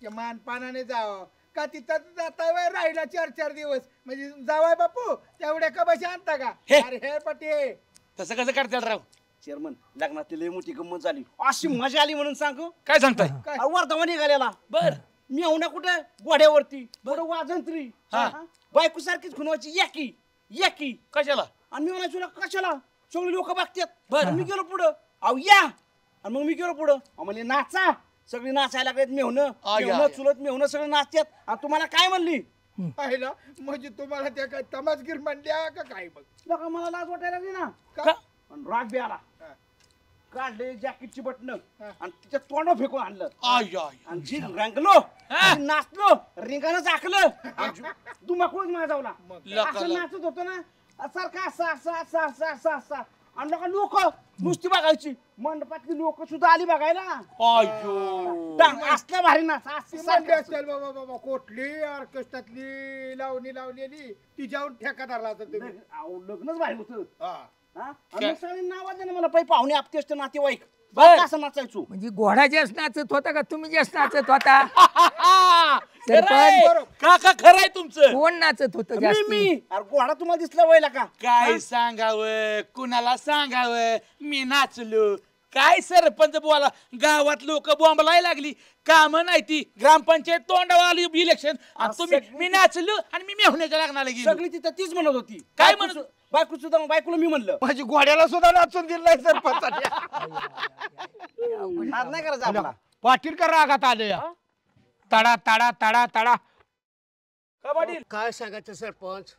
त्या मानपानाने जावं का तिथं जाता वय राहिला 4 दिवस म्हणजे जावाय बापू तेवढ्या का बशी आणता का? अरे हे पटे तसं कसं करतात राव चेअरमन लग्नातली लय मोठी गंमत झाली अशी मजा आली म्हणून सांगू काय सांगताय वर्धमान निघालेला बर मी होण्या कुठे गोड्यावरती कुठं वाजंत्री बायको सारखीच खुनवायची याकी कशाला आणि मी म्हणायचो ना कशाला सगळे लोक बघतात बरं मी गेलो पुढं अहो या आणि मग मी गेलो पुढं म्हणजे नाचा सगळी नाचायला लागलेत मेहणं चुलत मेहणं सगळे नाचतात आणि तुम्हाला काय म्हणली पाहिलं म्हणजे तुम्हाला त्या काय तमासगीर म्हणल्या का काय बघ लोक मला लाज वाटायला लागली ना राग बी आला काढले जॅकेटची बटन आणि तिच्या तोंड फेकून आणलं आणि जी रंगलो नाचलो रिंगाणं आखलं दुमाकूळच माझावला असं नाचत होतो ना सारखा असा आणि लोक नुसती बघायची मंडपातली लोक सुद्धा आली बघायला असल्या भारी नाच असेल बाबा कुठली ऑर्केस्ट्रातली लावलेली तिच्यावर ठेका धरला होता तुम्ही लग्नच भारी होतं सगळे नावाज ना मला पाहुणे आपतेष्ट नातेवाईक असं नाचायचो म्हणजे घोडा जास्त नाचत होता का तुम्ही जास्त नाचत होता? काका खरं आहे तुमचं कोण नाचत होत मी अरे घोडा तुम्हाला दिसला वयला का काय सांगावं कुणाला सांगावं मी नाचलो काय सरपंच बोला गावात लोक बोंबलाय लागली काम नाही ती ग्रामपंचायत तोंडावर आली इलेक्शन आणि तुम्ही मी नाचलो आणि मी मेहुण्याच्या लग्नाला गेलो सगळी तिथं तीच म्हणत होती काय म्हणत बायको सुद्धा बायकोला मी म्हणलं माझी घोड्याला सुद्धा नाचून दिलाय सरपंच नाही करायचं पाटील का रागात आले तडा तडा तडा तडा काय सांगायचं सरपंच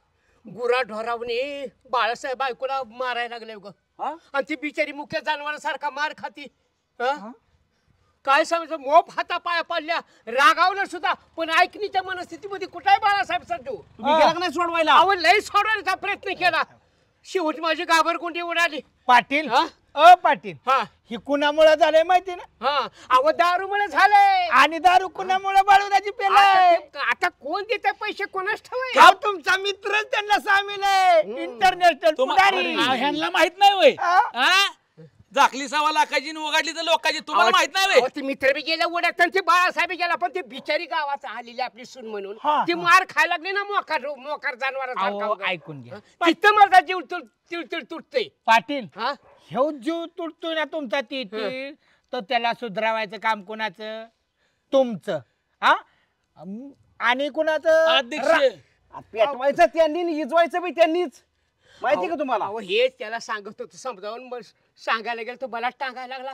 गुरा ढोरावणे बाळासाहेब बायकोला मारायला लागले ग आणि ती बिचारी मुख्य जनावरांसारखा मार खाती काय सांगायचं मोप हाता पाया पडल्या रागावलं सुद्धा पण ऐकणीच्या मनस्थितीमध्ये कुठे आहे बाळासाहेब सड्डू नाही सोडवायला अहो लय सोडवायचा प्रयत्न केला शेवट माझी गाभरकुंडी उडाली पाटील पाटील ही कुणामुळे झालंय माहिती ना अहो दारूमुळे झालंय आणि दारू कुणामुळे बाळूराजी पेलाय आता कोण देते पैसे कोणाच ठेवाय तुमचा मित्रच त्यांना सामील आहे इंटरनॅशनल ह्यांना माहित नाही वय झाकली 1.25 लाखाची उघडली तर लोकांची तुम्हाला माहित नाही ते मित्र बी गेल्या उड्यात ते बाळासाहेब गेला पण ते बिचारी गावात आलेली आपली सून म्हणून ती मार खायला लागली ना मोकार जनावर ऐकून घ्या तिथं माझा जीव तिळतिळ तुटतोय पाटील हे जीव तुटतोय ना तुमचा तिळ तर त्याला सुधरावायचं काम कोणाचं तुमचं आणि कोणाचं अध्यक्ष पेटवायचं त्यांनी इजवायचं बी त्यांनीच माहिती का तुम्हाला हेच त्याला सांगत होतो समजावून सांगायला गेलं तर मला टांगायला लागला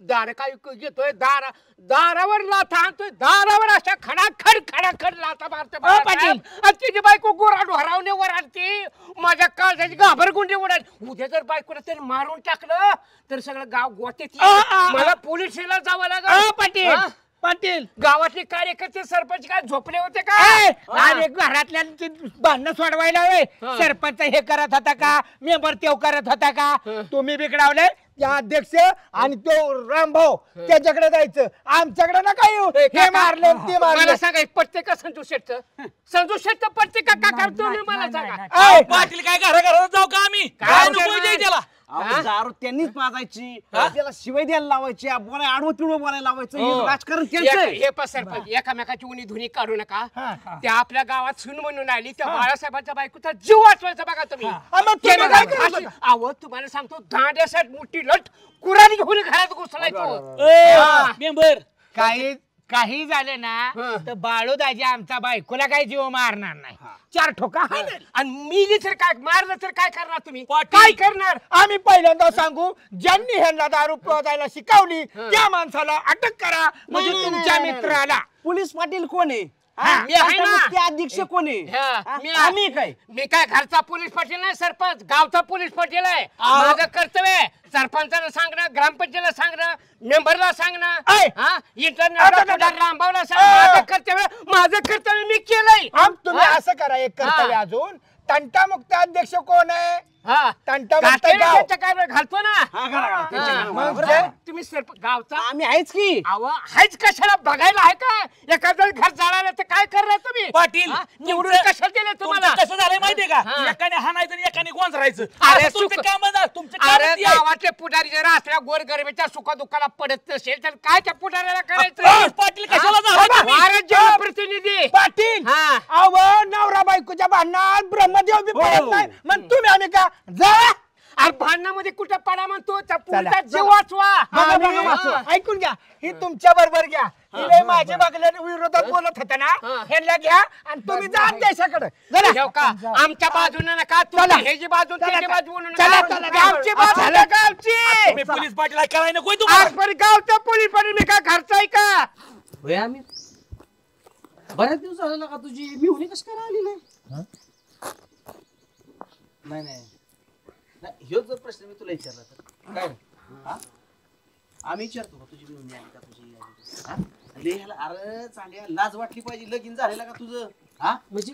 दार काय घेतोय दारावर लाथा आणतोय दारावर अशा खडाखड लाथा मारतोय आणि तिची बायको गोरा ढोरावणे वर आणते माझ्या काळजाची घाबरगुंडी उडाली उद्या जर बायकोला त्याने मारून टाकलं तर सगळं गाव गोते मला पोलिसला जावं लागलं पाटील गावातले कार्यकर्ते सरपंच काय झोपले होते का अरे घरातल्या भांडणं सोडवायला सरपंच हे करत होता का मेंबर तेव करत होता का तुम्ही बिघडावले त्या अध्यक्ष आणि तो रामभाऊ त्याच्याकडे जायचं आमच्याकडे ना काय हे मारले ते मारले मला सांगा पटते का संजू शेठ पटते का करतो मला सांगा पाटील काय घरा जाऊ का आम्ही काय नको त्याला दारू त्यांनीच पाजायची त्याला शिवाय द्यायला लावायची आडवं तिळवं बोलायला लावायचं राजकारण हे पण सरपंच एकामेकाची उनी धुनी काढू नका त्या आपल्या गावात सून म्हणून आली त्या बाळासाहेबांच्या बायकोचा जीव वाचवायचा बघा तुम्ही अहो तुम्हाला सांगतो दांड्यासाठी मोठी लट कुरारी घेऊन घरात घुसलायचो मेंबर काही झालं ना तर बाळूदाजी आमचा बायकोला काही जीव मारणार नाही. 4 ठोका आणि मी तर काय मारलं तर काय करणार तुम्ही? काय करणार आम्ही पहिल्यांदा सांगू, ज्यांनी ह्यांना दारू प्यायला शिकवली त्या माणसाला अटक करा. म्हणजे तुमच्या मित्राला. पोलीस पाटील कोण आहे? मी आहे ना. ते अध्यक्ष कोण आहे? आम्ही काय मी काय घरचा पोलीस पाटील नाही, सरपंच गावचा पोलीस पाटील आहे. माझं कर्तव्य आहे सरपंचाला सांगणं, ग्रामपंचायतीला सांगणं, मेंबरला सांगणं, इंटरनेट रामभावला सांगणं. माझं कर्तव्य मी केलंय. तुम्ही असं करा, एक कर्तव्य अजून, तंटामुक्त अध्यक्ष कोण आहे? तंटामुक्त घालतो ना तुम्ही गावचा. आम्ही आहेच की. हायच कशाला बघायला आहे का? एखादं घर जाळायला तर काय करणार तुम्ही? पाटील निवडून कशाला दिले तुम्हाला? कसं झालंय माहितीये का? एकाने हाणायचं आणि एकाने गोंधळायचं. अरे तुमचं काम अरे गावातले पुढारी जर असल्या गोरगरिबीच्या सुखदुःखाला पडत नसेल तर काय त्या पुढाऱ्याला करायचं? पाटील कशाला प्रतिनिधी पाटील नवरा बायकोच्या भांडणात ब्रह्मदेव बी पडत नाही. मग तुम्ही आम्ही का जा भांडणामध्ये कुठं पडा म्हणतो? जीव वाचवा. ऐकून घ्या, ही तुमच्या बरोबर घ्या. हिला माझ्या बागल्या विरोधात बोलत होता ना, ह्याला घ्या आणि तुम्ही जा देशाकडे. आमच्या बाजूने नका, हे जी बाजू त्याची बाजू गावची बाजू गावची. पोलीस पाटील करायला नको गावचा पोलीस पाटील मी काय घरचा आहे का? आम्ही बऱ्याच दिवस झाला का तुझी मिळून कशी काय आली नाही? नाही ह्यो जर प्रश्न मी तुला विचारला तर काय आम्ही विचारतो का तुझी मिळून आली का तुझी? अरे चांगल्या लाज वाटली पाहिजे. लगीन झालेला का तुझं? म्हणजे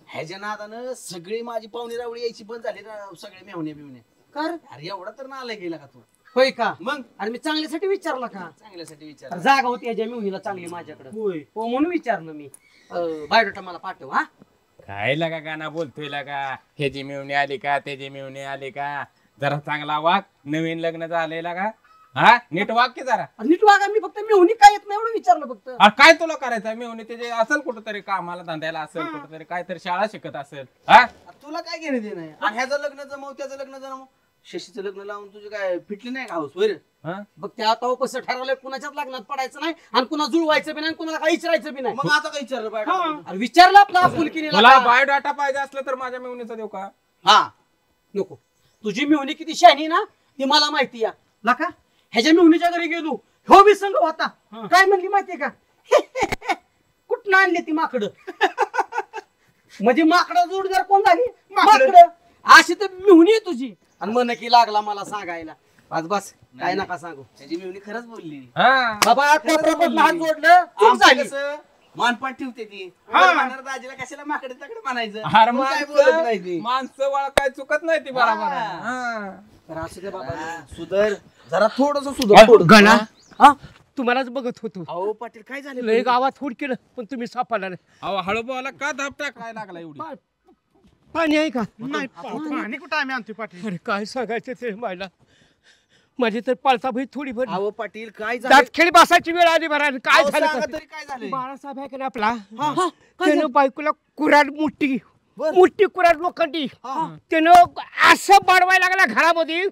ह्याच्या नादानं सगळी माझी पाहुणे रावळी यायची बंद झाली ना, सगळे मेहुणे बिवणे. अरे एवढा तर नालाय गेला का तू? होय का? मग अरे मी चांगल्यासाठी विचारला का? चांगल्यासाठी विचार. जागा होती याच्या मिळून चांगली माझ्याकडे. होय हो म्हणून विचारलं मी. बायोडाटा मला पाठव. काय लागा गाणं बोलतोय लागा? हे जी मिळवणी आली का, ते जी मिळवणी आली का? जरा चांगला वाग. नवीन लग्न झालेला का? नीट वाग की जरा. नीट वागा. मी फक्त मिळून काय येत नाही एवढं विचारलं फक्त. काय तुला करायचं? मिळवणी त्याचे असेल कुठंतरी कामाला धंद्याला असेल, कुठंतरी काहीतरी शाळा शिकत असेल. तुला काय घेणं देणं आहे? आणि ह्याचं लग्न जमव, त्याचं लग्न जमव. शशीचं लग्न लावून तुझे काय फिटली नाही का हाऊस? वर बघ त्या आता कसं ठरवलंय, कुणाच्याच लग्नात पडायचं नाही आणि कुणा जुळवायचं बी नाही, कुणाला काही विचारायचं बी नाही. मग आता काय विचारलं बायोडाटा? विचारलं आपला फुलकिनी. तुला बायोडाटा पाहिजे असलं तर माझ्या मिळवणीचा देऊ का? नको. तुझी मिळवणी किती शहाणी ना ती मला माहिती या का. ह्याच्या मिळवणीच्या घरी गेलो, हो बी संग होता. काय म्हणली माहितीये का? कुठं आणली ती माकड? म्हणजे माकडा जोडदार कोण झाली? माकड. अशी तर मिळवणी आहे तुझी. आणि मन की लागला मला सांगायला. बस काय नका सांगू. त्याची मिळवणी खरंच बोलली बाबा. हात जोडलं चूक झाली. मानपान ठेवते ती. दाजीला कशाला माकडे तकडे म्हणायचं? माणसं वाळ काय चुकत नाही ती बरोबर. असू दे बाबा, सुधर जरा, थोडस सुधर. तुम्हालाच बघत होतो. अहो पाटील काय झालं? लय गावात फूड केलं पण तुम्ही सापडला नाही. अहो हळू बोला का धापटा काय लागला एवढी? पाणी आहे का? नाही पाणी कुठं आम्ही आणतोय पाटील. अरे काय सांगायचं ते मला. माझी तर पालता भाई थोडी भर. अहो पाटील काय त्यात खेळी बसायची वेळ आली बरं. काय झालं? काय झालं? बाळासाहेब आहे का आपला, त्यानं बायकोला कुऱ्हाड मुठी कुऱ्हाड लोखंडी त्यानं असं बडवायला लागला घरामध्ये,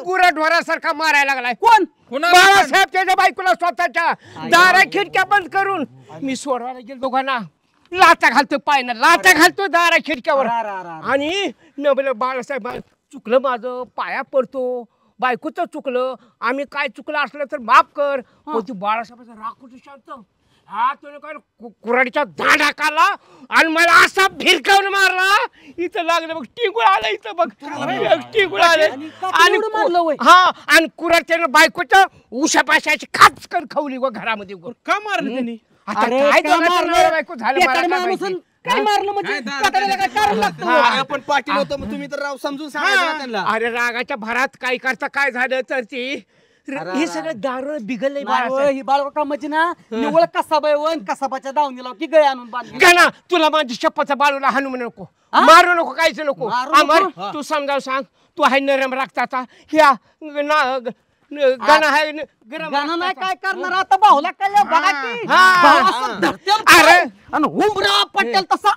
गुराढोरासारखा मारायला लागलाय. कोण? बाळासाहेब त्याच्या बायकोला स्वतःच्या. दारा खिडक्या बंद करून मी सोडवायला गेलो दोघांना. लाचा घालतो पायनं, लाचा घालतो दारा खिडक्यावर. आणि मी बोललो बाळासाहेब चुकलं माझं, पाया पडतो, बायकोचं चुकलं, आम्ही काय चुकलं असलं तर माफ कर. ती बाळासाहेबाचा राग शांत. त्याने काय कुऱ्हाडीच्या दांडा काढला आणि मला असा भिरकावून मारला. इथं लागलं बघ, टिंगूळ आलं इथं बघ, टिंगूळ आलं. आणि कुऱ्हाड त्यानं बायकोच्या उशापाशाची खाच कर खावली व घरामध्ये. का मारलं त्यांनी? बायको झालं काय मारलं म्हणजे? पण पाटील होतं मग तुम्ही तर राव समजून सांगा त्यांना. अरे रागाच्या भरात काय करता काय झालं तर ती हे सगळं दारू बिघडलंय. ही बाळकामाची ना निवळ कसाबा येऊन कसाबाच्या दावणीला की गळे आणून बांधली. गाना तुला माझी शपथचा बाळूला हाणू नको, मारू नको, काहीच नको. अमर तू समजावून सांग. तू आहे नरम रक्ताचा. ह्या गाणं आहे गाणं नाही काय करणार आता. भाऊला काय बघा की अरे उमरा पटेल तसा.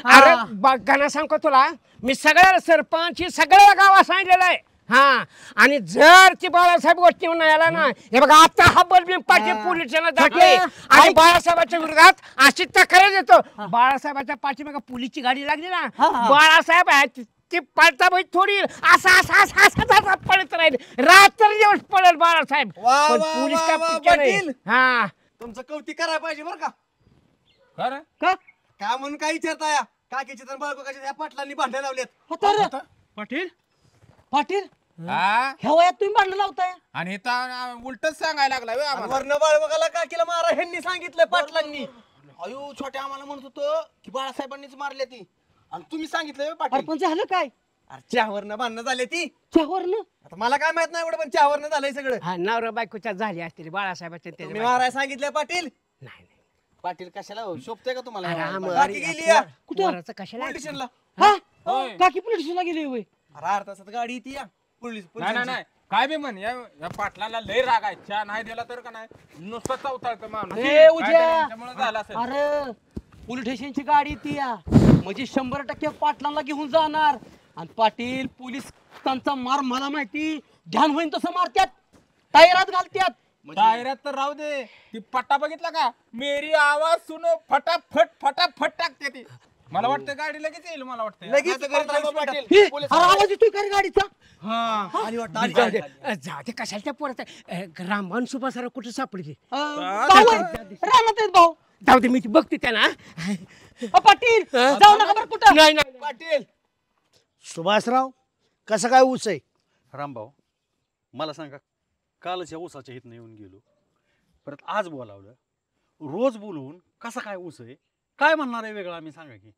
अरे गाणं सांगतो तुला मी. सगळ्या सरपंच ही सगळ्या गावात सांगितलेलं आहे. हा आणि जर ती बाळासाहेब गोष्टी म्हणून आला ना हे बघा आता हा बलबीम पाटील पोलीस स्टेशनला दाखले आणि बाळासाहेबांच्या विरोधात अशी तक्रार देतो बाळासाहेबांच्या पाठीमागे पोलीसची गाडी लागली ना बाळासाहेब आहेत ती पळता बाई थोडी असा असा असा असा पळत राहील रात्र दिवस पळेल बाळासाहेब पण पोलीस काय पिक्चर नाही. हा तुमचं कौतिक करायला पाहिजे बरं का का काय म्हणून काय विचारताय काकीचे तर बाळकोकाचे त्या पाटलांनी भांडे लावलेत पाटील पाटील हा ह्या वयात तुम्ही भांडण लावताय आणि उलटच सांगायला लागला वर्ण बाळकोकाला काकीला मारा ह्यांनी सांगितलं पाटलांनी अयो छोट्या आम्हाला म्हणत होतो की बाळासाहेबांनीच मारले ती आणि तुम्ही सांगितलं पाटील पण झालं काय चहावरनं भांडणं झाले ती चहावरनं आता मला काय माहित नाही एवढं पण चहावरनं झालंय सगळं हा नवरा बायकोच्या झाली असतील बाळासाहेबांच्या तुम्ही मारायला सांगितलंय पाटील नाही पाटील कशाला हो शोभतंय का तुम्हाला अरे, काकी गेली या कुठं कशाला पोलीस स्टेशनला हा काकी पोलीस स्टेशनला गेली होय अरे अर्धा तासात गाडी येते या पोलीस नाही नाही काय बी म्हण या पाटलाला लय राग आहे चहा नाही दिला तर का नाही नुसतं चौथाळतं माणूस ए, उज्या. त्याच्यामुळे झालं असेल अरे पोलीस स्टेशनची गाडी ती या म्हणजे 100% पाटलांना घेऊन जाणार आणि पाटील पोलीस त्यांचा मार मला माहिती ध्यान होईन तसं मारत्यात टायरात घालत्यात टायरात तर राहू दे ती पट्टा बघितला का मेरी आवाज सुनो फटाफट फटाफट टाकते ती मला वाटतं गाडी लगेच येईल मला वाटतं लगेच पाटील हे, अरे आवाज येतोय का रे गाडीचा आणि वाटतं जाऊ दे जाऊ दे कशाच्या पोरात रामभान सुभासरा कुठे सापडली रानात आहेत भाऊ जाऊ दे मी ती बघते त्यांना पाटील जाऊ नका बरं कुठं नाही नाही पाटील सुभाषराव कसं काय ऊस आहे रामभाऊ मला सांगा कालच या ऊसाच्या हितनं येऊन गेलो परत आज बोलावलं रोज बोलवून कसा काय ऊस आहे काय म्हणणार आहे वेगळं आम्ही सांगा की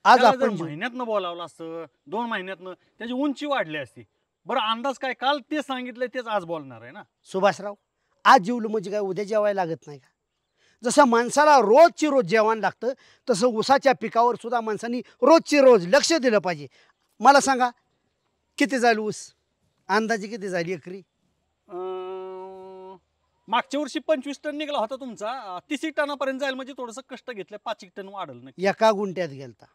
आज त्याला जर आपण महिन्यातनं बोलावलं असतं 2 महिन्यातनं त्याची उंची वाढली असती बरं अंदाज काय काल ते सांगितलंय तेच आज बोलणार आहे ना सुभाषराव आज जेवलं म्हणजे काय उद्या जेवायला लागत नाही का जसं माणसाला रोजची रोज जेवण लागतं तसं ऊसाच्या पिकावर सुद्धा माणसांनी रोजची रोज लक्ष दिलं पाहिजे मला सांगा किती जाईल ऊस अंदाजे किती जाईल एकरी मागच्या वर्षी 25 टन निघाला होता तुमचा 30 टनापर्यंत जाईल म्हणजे थोडंसं कष्ट घेतलं 5 टन वाढल नक्की एका गुंट्यात गेलता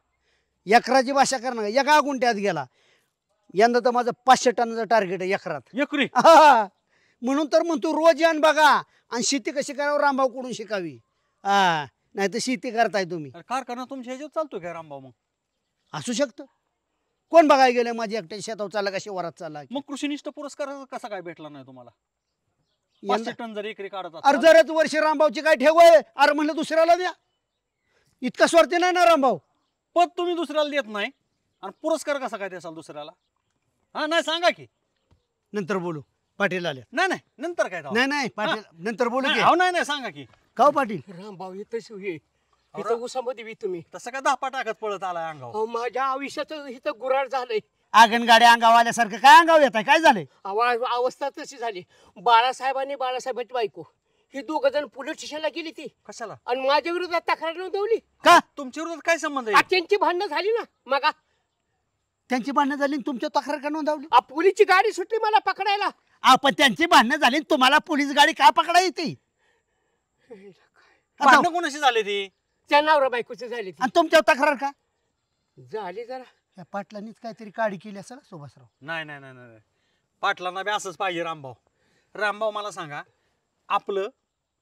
एकराची भाषा करणार एका गुंट्यात गेला यंदा तर माझं 500 टनाचं टार्गेट आहे एकरात एकरी म्हणून तर म्हणतो रोज यान बघा आणि शेती कशी करावं रामभाऊ कडून शिकावी नाही तर शेती करताय तुम्ही कारखाना तुमच्या ह्याच्यात चालतो काय रामभाऊ मग असू शकतं कोण बघायला गेलं माझ्या एकट्या शेतावर चालला का शिवारात चालला मग कृषीनिष्ठ पुरस्कार कसा काय भेटला नाही तुम्हाला 500 टन जर एकरी काढत अरे जरच वर्षी रामभाऊची काय ठेव आहे अरे म्हणलं दुसऱ्याला द्या इतका स्वार्थी नाही ना रामभाऊ पद तुम्ही दुसऱ्याला देत नाही आणि पुरस्कार कसा काय द्याल दुसऱ्याला हा नाही सांगा की नंतर बोलू पाटील आले नाही नाही नंतर काय नाही नाही पाटील नंतर बोलू की नाही नाही सांगा की का पाटील रामभाऊ इथं इथं ऊसामध्ये बी तुम्ही तसं काय 10 टाकत पळत आलाय अंगावर माझ्या आयुष्याचं इथं गुराळ झालंय आगनगाड्या अंगावर आल्यासारखं काय अंगावर येत आहे काय झालंय अवस्था तशी झाली बाळासाहेबांनी बाळासाहेबांची बायको ही 2 जण पोलीस स्टेशनला गेली ती कशाला आणि माझ्या विरोधात तक्रार नोंदवली का तुमच्या विरोधात काय संबंध आहे त्यांची भांडणं झाली ना मग त्यांची भांडणं झाली तुमच्या तक्रार का नोंदवली पोलीसची गाडी सुटली मला पकडायला आपण त्यांची भांडणं झाली तुम्हाला पोलीस गाडी का पकडा येते भांडणं कोणाशी झाली ती त्या नवरा बायकोची झाली ती आणि तुमच्यावर तक्रार का झाली जरा या पाटलांनीच काहीतरी काडी केली असेल सुभाषराव नाही नाही नाही नाही पाटलांना बी असंच पाहिजे रामभाऊ मला सांगा आपलं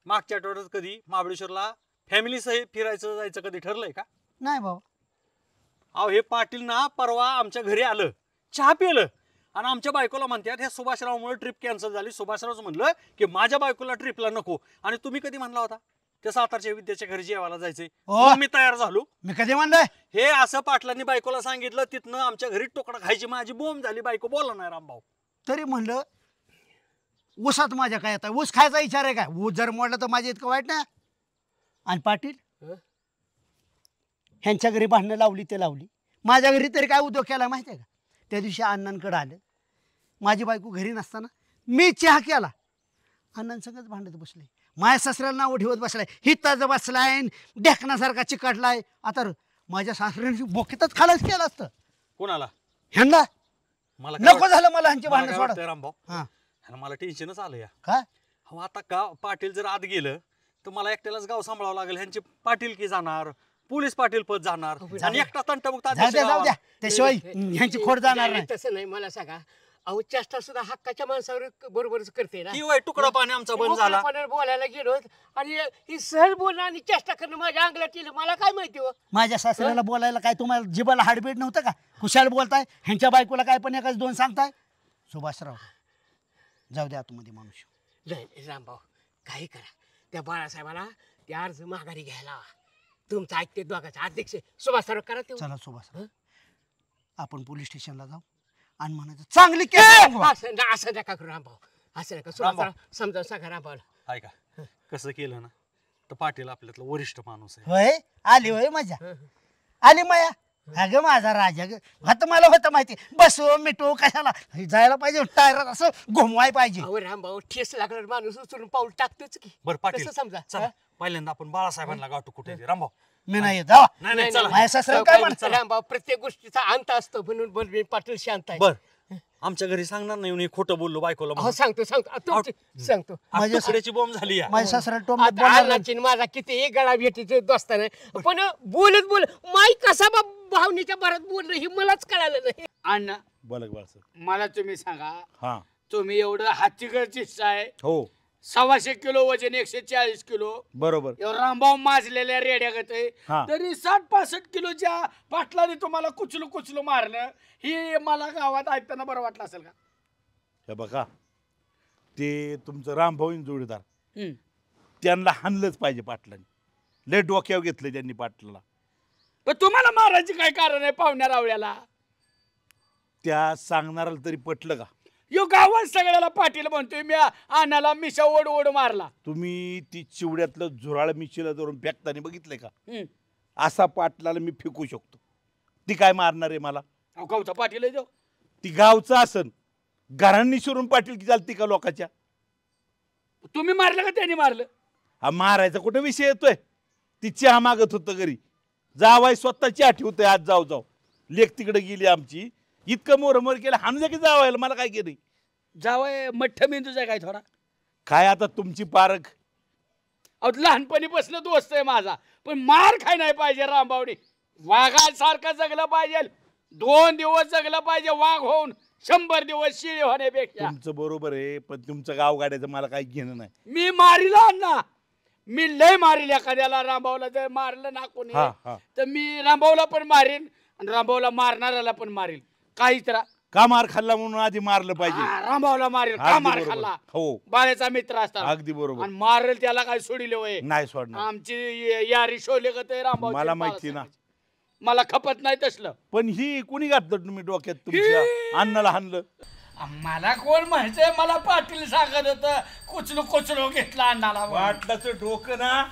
मागच्या आठवड्यात कधी महाबळेश्वरला फॅमिली सहित फिरायचं जायचं कधी ठरलंय का नाही भाऊ अहो हे पाटील ना परवा आमच्या घरी आलं चहा पिलं आणि आमच्या बायकोला म्हणतात हे सुभाषरावमुळे ट्रिप कॅन्सल झाली सुभाषरावच म्हणलं की माझ्या बायकोला ट्रिपला नको आणि तुम्ही कधी म्हणला होता त्या सातारच्या विद्याच्या घरी जेवायला जायचंय मी तयार झालो मी कधी म्हणलंय हे असं पाटलांनी बायकोला सांगितलं तिथनं आमच्या घरी टोकडा खायची माझी बोंब झाली बायको बोलला नाही रामभाऊ तरी म्हणलं ऊसात माझ्या काय येत ऊस खायचा विचार आहे काय ऊस जर मोडला तर माझ्या इतकं वाईट ना आणि पाटील ह्यांच्या घरी भांडणं लावली ते लावली माझ्या घरी तरी काय उद्योग केला माहिती आहे का त्या दिवशी अण्णांकडे आलं माझी बायको घरी नसताना मी चहा केला अण्णांसंगच भांडत बसले माझ्या सासऱ्याला नाव ठेवत बसलाय हिताचं बसलाय ढेकण्यासारखा चिकटलाय आता माझ्या सासऱ्यांनी बोकीतच खालाच केलं असतं कोणाला ह्यांना मला नको झालं मला ह्यांची भांडणं सोडा रामभाऊ मला टेन्शनच आलं या काय हो आता गाव पाटील जर आत गेलं तर मला एकट्यालाच गाव सांभाळावं लागेल ह्यांची पाटीलकी जाणार पोलीस पाटील पद जाणार आणि एकटा तंटमुक्त जाऊ द्या त्याशिवाय ह्यांची खोड जाणार नाही तसं नाही मला सांगा अहो चेष्टा सुद्धा हक्काच्या माणसावर बरोबरच करते ना. की वय तुकडा पाणी आमचा बंद झाला. पाण्यावर बोलायला गेलो आणि ही सहज बोलणं आणि चेष्टा करणं माझ्या अंगलात येईल. मला काय माहिती हो. माझ्या सासऱ्याला बोलायला काय तुम्हाला जिबाला हाडबीड नव्हतं का? खुशाल बोलताय. ह्यांच्या बायकोला काय पण एकाच दोन सांगताय. सुभाषराव जाऊ द्या आतमध्ये माणूस. नाही रामभाऊ काही करा, त्या बाळासाहेबाला ते अर्ज माघारी घ्यायला तुमचं ऐकते दोघांचा अध्यक्ष सुभाषराव करा ते. चला सुभाषराव आपण पोलीस स्टेशनला जाऊ आणि म्हणायचं चांगली केस. असं नका करू रामभाऊ, असं नका. सुभाषराव समजा सांगा रामभाऊला. ऐका कसं केलं ना तर पाटील आपल्यातला वरिष्ठ माणूस आहे. होय आली होय मजा आली माया. अगं माझा राजा ग आता मला होतं माहिती बसो मिटो कशाला जायला पाहिजे टायरात असं घुमवाय पाहिजे. अहो रामभाऊ ठेस लागणार माणूस उचलून पाऊल टाकतोच की. बरं पाटील समजा चला पहिल्यांदा आपण बाळासाहेबांना गाठू कुठे रामभाऊ. मी नाही येत जावा. नाही चला माझ्या सासऱ्याला काय म्हणतो रामभाऊ प्रत्येक गोष्टीचा अंत असतो म्हणून बलवीन पाटील शांत आहे. बर आमच्या घरी सांगणार नाही मी खोटं बोललो बायकोला. हो सांगतो सांगतो. माझ्या तुकड्याची बॉम्ब झाली. माझ्या सासऱ्याला टोमण्याची माझा किती गळा भेटीचे दोस्त नाही पण बोल माई कसा भावनेच्या भरात बोलणं हे मलाच कळालं नाही. अण्णा बोला बाळासाहेब. मला तुम्ही सांगा हा तुम्ही एवढं हातीकडची आहे हो 125 किलो वजन 140 किलो बरोबर. रामभाऊ माजलेल्या रेड्यागत आहे हा. तरी 60-65 किलोच्या पाटलाने तुम्हाला कुचलू मारलं ही मला गावात ऐकताना बरं वाटलं असेल का? हे बघा ते तुमचं रामभाऊ जोडीदार त्यांना हाणलंच पाहिजे पाटलांनी. लय डोक्यावर घेतलं त्यांनी पाटलाला. पण तुम्हाला मारायची काय कारण आहे पाहुण्या रावळ्याला? त्या सांगणाऱ्याला तरी पटलं का? यो गावात सगळ्याला पाटील म्हणतोय मी आणाला मिशा ओढ मारला. तुम्ही ती चिवड्यातलं झुराळ मिशीला धरून फेकताना बघितलंय का? असा पाटलाला मी फेकू शकतो. ती काय मारणार आहे मला? गावचा पाटील आहे तो. ती गावचा असन घरांनी शिरून पाटील की चालती का लोकांच्या? तुम्ही मारलं का त्यांनी मारलं? हा मारायचा कुठं विषय येतोय? ती चहा मागत होतं घरी जावाय स्वतः चहा ठेवतोय. आज जाऊ लेख तिकडे गेली आमची इतकं मोर केलं हाणलं की जावायला मला काय केलं? जावय मठ्ठ मेंदूचा काय थोडा काय आता तुमची पारख. लहानपणी बसलं दोस्त आहे माझा पण मार खाय नाही पाहिजे. रामभाऊनी वाघासारखं जगलं पाहिजे. 2 दिवस जगलं पाहिजे वाघ होऊन 100 दिवस शिळे होण्यापेक्षा. तुमचं बरोबर आहे पण तुमचं गाव गाड्याचं मला काही घेणं नाही. मी मारिला ना मी लय मारील एखाद्याला. रामभाऊला जर मारलं ना कोणी तर मी रामभाऊला पण मारीन आणि रामभाऊला मारणाऱ्याला पण मारील. काही तर का मार खाल्ला म्हणून आधी मारलं पाहिजे. रामभाऊला मारेल का मार खाल्ला? हो बाळ्याचा मित्र असतात अगदी बरोबर. आणि मारेल त्याला काय सोडिले वय नाही सोडणार. आमची यारी शोले गत रामभाऊ मला माहिती ना. मला खपत नाही तसलं. पण ही कुणी घातलं तुम्ही डोक्यात तुमच्या? अण्णाला हाणलं. मला कोण माहितीये? मला पाटील सांगत होत कुचलो घेतला अण्णाला. वाटलाच डोकं ना.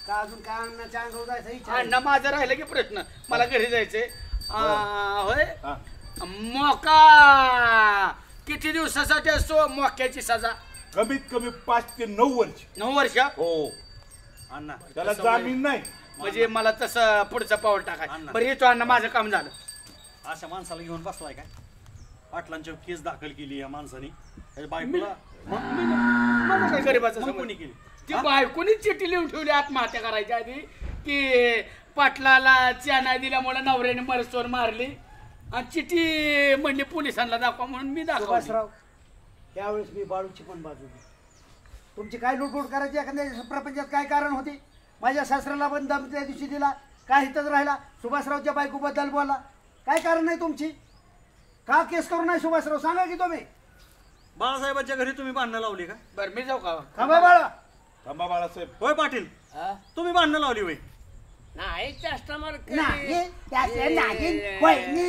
अजून काय अन्नाच्या अंगावर जायचं? अण्णा माझं राहिलं की प्रश्न मला घरी जायचंय. होय मोका किती दिवसासाठी असतो मोक्याची सजा? कमीत कमी 5 ते 9 वर्ष. 9 वर्ष? हो अण्णा त्याला जामीन नाही. म्हणजे मला तसं पुढचं पाऊल टाकाय. बरं येतो अण्णा माझं काम झालं. अशा माणसाला घेऊन बसलाय काय? पाटलांच्या केस दाखल केली या माणसाने त्याच्या बायकोला. माझं काय गरीबाचं मग कोणी केली? ती बायकोनी चिठी लिहून ठेवली आत्महत्या करायच्या आधी की पाटलाला च्या नाही दिल्यामुळे नवऱ्याने मरसोर मारली आणि चिठी म्हणली पोलिसांना दाखवा म्हणून मी दाखवली. सुभाषराव त्यावेळेस मी बाळूची पण बाजू घे. तुमची काय लुटबुट करायची एखाद्या प्रपंचात काय कारण होते? माझ्या सासऱ्याला पण दम त्या दिवशी दिला काय हितच राहिला? सुभाषरावच्या बायकोबद्दल बोला काय कारण नाही तुमची? का केस करू नाही सुभाषराव सांगा की तुम्ही? बाळासाहेबांच्या घरी तुम्ही भांडणं लावली का? बरं मी जाऊ का? थांबा बाळा. थांबा बाळासाहेब. होय पाटील तुम्ही भांडणं लावली होय? नाही कस्टमर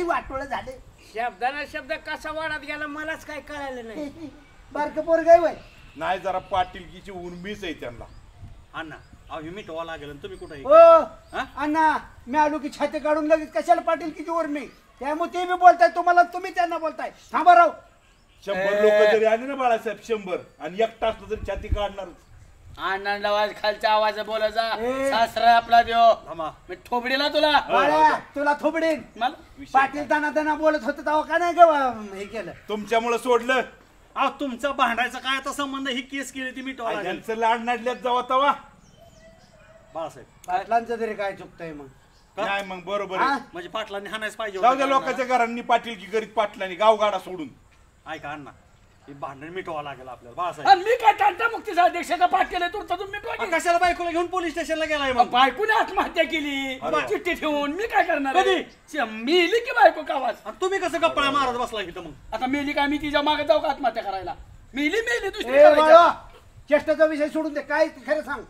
वाटोळ झाले. शब्दाना शब्द कसा वाढत गेला मलाच काय कळालं नाही. बारक पोर गाय वय नाही जरा पाटीलकीची उर्मीच आहे त्यांना. अण्णा अहो हे मिटवा लागेल तुम्ही कुठे? हो अण्णा मी आलो की छाती काढून लगेच कशाला पाटील किती उर्मी? त्यामुळे ते बी बोलताय तुम्हाला तुम्ही त्यांना बोलताय. थांबा राव. 100 लोक जरी आले ना बाळासाहेब 100 आणि एकटा असलं तरी छाती काढणार. आनंद आवाज खालच्या आवाज बोलायचा. सासरा आपला देव मी थोबडीला तुला थोबडीन. पाटील दाना बोलत होते तेव्हा का नाही हे केलं? तुमच्यामुळे सोडलं. अहो तुमचा भांडायचा काय आता संबंध? ही केस केली ती मिटवा लागेल. त्यांचं लाड नाडल्यात जावा तवा. बाळासाहेब पाटलांचं तरी काय चुकतंय मग? नाही मग बरोबर आहे. म्हणजे पाटलांनी हाणायच पाहिजे जाऊ द्या लोकांच्या घरांनी पाटील की करीत पाटलांनी गावगाडा सोडून. ऐका अण्णा, हे भांडण मिटवावं लागेल आपल्याला. आणि बाळासाहेब मी काय तंटा मुक्तीचा अध्यक्षाचा पाठ केलं तुमचा तुम्ही मिटवा की. कशाला बायकोला घेऊन पोलीस स्टेशनला गेलाय मग? बायकोने आत्महत्या केली चिठ्ठी ठेवून, मी काय करणार? कधी? मेली की बायको कावाच. तुम्ही कसं गप्पा मारत बसला इथं मग? आता मेली काय, मी तिच्या मागे जाऊ का आत्महत्या करायला? मेली दुसरी ए करायची बाळा, आता. चेष्टाचा विषय सोडून दे. काय ते खरं सांग,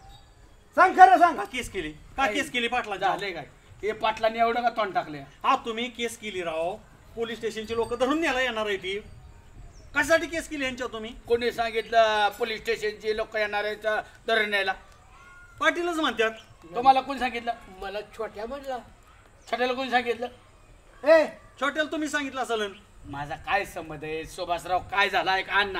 सांग खरं सांग. का केस केली? का केस केली पाटलांची? झाले काय हे पाटलांनी एवढं का तोंड टाकले? हा तुम्ही केस केली राव. पोलीस स्टेशनची लोक धरून न्यायला येणार आहे ती. कशासाठी केस केली यांच्यावर तुम्ही? कोणी सांगितलं पोलीस स्टेशनची लोक येणार आहेत धरून न्यायला? पाटीलच म्हणतात. तुम्हाला कोणी सांगितलं? मला छोट्या म्हणला. छोट्याला कोणी सांगितलं? ए छोट्याला तुम्ही सांगितलं असेल. माझा काय संबंध आहे? सुभाषराव काय झाला एक अण्णा,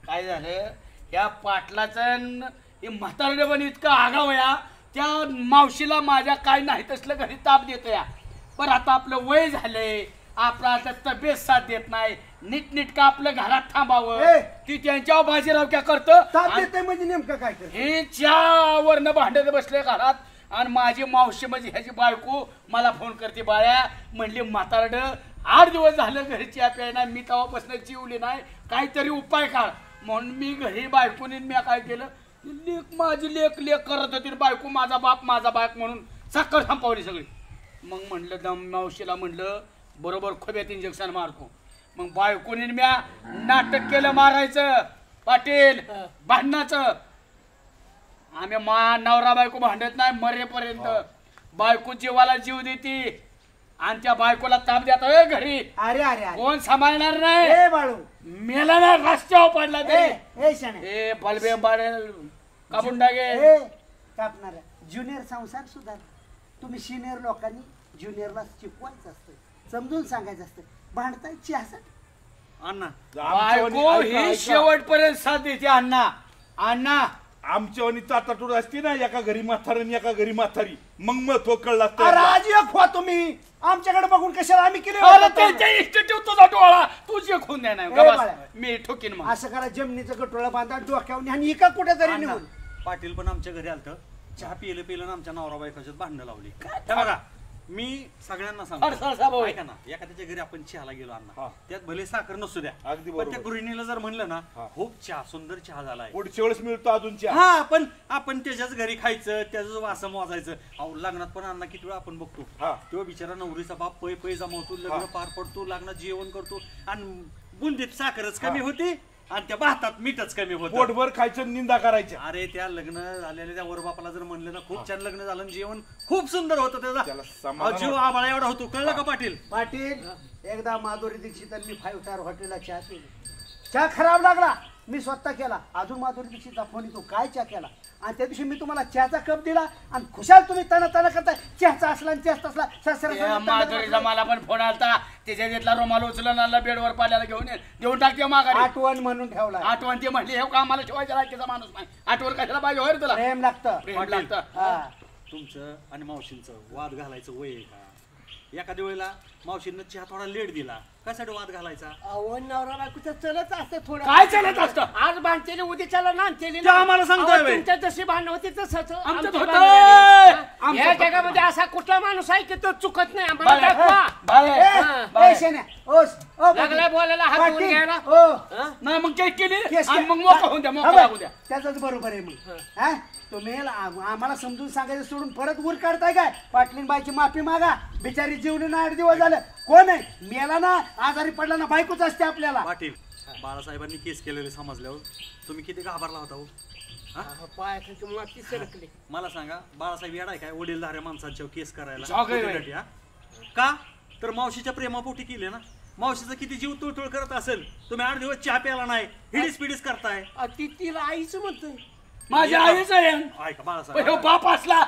काय झालं या पाटलाचं म्हातारडे पण इतकं आगाव या, त्या मावशीला माझ्या काय नाही तसलं घरी ताप देतो या. पण आता आपलं वय झालंय, आपला आता तब्येत साथ देत नाही, नीटनीटका आपलं घरात थांबावं. ती त्यांच्यावर बाजीराव क्या करतं म्हणजे नेमकं काय कर हे वरनं भांडत बसले घरात. आणि माझी मावशी म्हणजे ह्याची बायको मला फोन करते, बाळ्या म्हणली म्हातारड 8 दिवस झालं घरी चहा प्यायला, मी तेव्हापासून जीवली नाही, काहीतरी उपाय काढ. म्हणून मी घरी बायकोने मी काय केलं, लेक माझी लेक करत होती, बायको माझा बाप म्हणून साखर संपवली सगळी. मग म्हणलं दम मावशीला म्हणलं बरोबर खोब्यात इंजेक्शन मारतो. मग बायकोने म्या नाटक केलं मारायचं पाटील भांडणाचं. आम्ही नवरा बायको भांडत नाही मरेपर्यंत. बायको जीवाला जीव देती आणि त्या बायकोला ताप देतो घरी. अरे अरे कोण सांभाळणार नाही? बाळू मेला ना रस्त्यावर पडला ते. ए बलबे कापून टाके कापणार. ज्युनियर संसार सुद्धा तुम्ही सिनियर लोकांनी ज्युनियरला शिकवायचं असतं, समजून सांगायचं असतं. भांडताय चहासाठी अण्णा बायको ही शेवटपर्यंत साथ देते. अण्णा आमच्यावानी चाटाटूड असते ना, एका घरी म्हातारी एका घरी म्हातारी, मग महत्व कळला. राजी खवा तुम्ही आमच्याकडे बघून कशाला आम्ही केले? त्यांच्या इन्स्टिट्यूट तुझा डोळा तुझे खून द्या नाही, मी ठोकीन. मग असं करा, जमिनीचं गटोळा बांधा डोक्यावर आणि एका कुठे तरी नेऊन. पाटील पण आमच्या घरी आलत, चहा पिलं ना आमच्या नवरा बायकोच्यात भांडणं लावली. बघा मी सगळ्यांना सांगतो, ऐका ना, एखाद्याच्या घरी आपण चहाला गेलो अण्णा, त्यात भले साखर नसू द्या, पण त्या गृहिणीला जर म्हणलं ना खूप चहा सुंदर चहा झालाय, पुढच्या वेळेस मिळतो अजून चहा. हा पण आपण त्याच्याच घरी खायचं, त्याचं वासं मोजायचं. अहो लग्नात पण अण्णा किती वेळा आपण बघतो, तेव्हा बिचारा नवरीचा बाप पै जमावतो, लग्न पार पडतो, लग्नात जेवण करतो आणि बुंदीत साखरच कमी होती आणि त्या भातात मीठच कमी होतं. पोटभर खायचं, निंदा करायची. अरे त्या लग्न झालेल्या त्या वरबापाला जर म्हणलं ना खूप छान लग्न झालं, जेवण खूप सुंदर होतं, त्याचा जीव आबाळा एवढा होतो. कळलं का पाटील? पाटील एकदा माधुरी दीक्षितांनी 5 स्टार हॉटेलला चहा केली, चहा खराब लागला, मी स्वतः केला. अजून माधुरी दीक्षितचा फोन येतो, काय चहा केला? आणि त्या दिवशी मी तुम्हाला चहाचा कप दिला आणि खुशाल तुम्ही तना करताय, चहाचा असला आणि चहाचा असला. माधुरीचा मला पण फोन आलता, त्याच्या घेतला रुमाल उचलून आणला, बेडवर पाल्याला घेऊन टाकते माघारी. आठवण म्हणून ठेवला. आठवण ते म्हणली हे का मला ठेवायच्या राहायचा माणूस नाही, आठवण कशाला पाहिजे होय तुला? प्रेम लागतं. प्रेम लागतं. तुमचं आणि मावशींचं वाद घालायचं वय आहे का? एखाद्या वेळेला मावशींना चहा थोडा लेट दिला, कशासाठी वाद घालायचा? नवरा बायकोचं चलत असतं थोडं. काय चलत असतं? आज बांधलेली उद्या चला ना आणलेली आम्हाला सांगतोय तुमच्या जशी भांडण होती तसंच आमचं या जगामध्ये असा कुठला माणूस आहे की तो चुकत नाही. आम्हाला लागला बोलायला हात धुवून घ्यायला नाही, मग केस केली आणि मग मोकळा होऊन द्या, मोकळा होऊन द्या. त्याच बरोबर आहे. मग तुम्ही आम्हाला समजून सांगायचं सोडून परत ऊर काढताय काय? पाटलीन बाईची माफी मागा, बिचारी जीवली ना 8 दिवस झालं. कोण आहे? मेला ना, आजारी पडला ना, बायकोच असते आपल्याला. पाटील बाळासाहेबांनी केस केलेले समजल्यावर तुम्ही किती घाबरला होता हो? मला सांगा, बाळासाहेब येडाय काय वडीलधाऱ्या माणसांच्या केस करायला? का तर मावशीच्या प्रेमापोटी केले ना. मावशीचा किती जीव तुळतुळ करत असेल, तुम्ही 8 दिवस चहा प्याला नाही, हिडीस पिडीस करताय. तिला आईच म्हणतोय, माझ्या आईच आहे. ऐका बाळासाहेब, बाप असला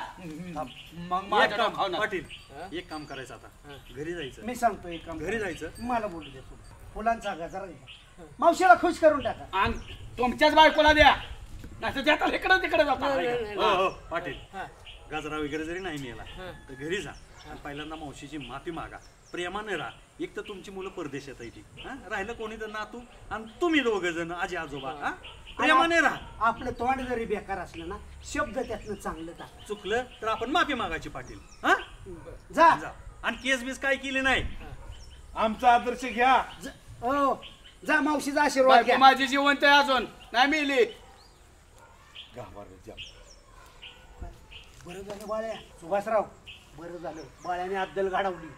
पाटील एक काम करायचं, आता घरी जायचं. मी सांगतो एक काम, घरी जायचं. मला बोलू दे. फुलांचा गजरा घ्या, मावशीला खुश करून टाका आणि तुमच्याच बायकोला द्या, नाही तर इकडे तिकडे जाता. पाटील गजरा वगैरे जरी नाही मिळाला तर घरी जा आणि पहिल्यांदा मावशीची माफी मागा, प्रेमाने राहा. एक तर तुमची मुलं परदेशात आहे, ती राहिलं कोणी तर नातू आणि तुम्ही 2 जण आजी आजोबा, प्रेमाने राहा. आपलं तोंड जरी बेकार असलं ना, शब्द त्यातनं चांगलं टाका. चुकलं तर आपण माफी मागायची पाटील. जा आणि केस बीस काय केली नाही. आमचा आदर्श घ्या. हो जा मावशीचा आशीर्वाद घ्या. माझी जिवंत आहे अजून नाही मिली. बरं झालं बाळ्या सुभाषराव, बरं झालं बाळ्याने अद्दल घडवली.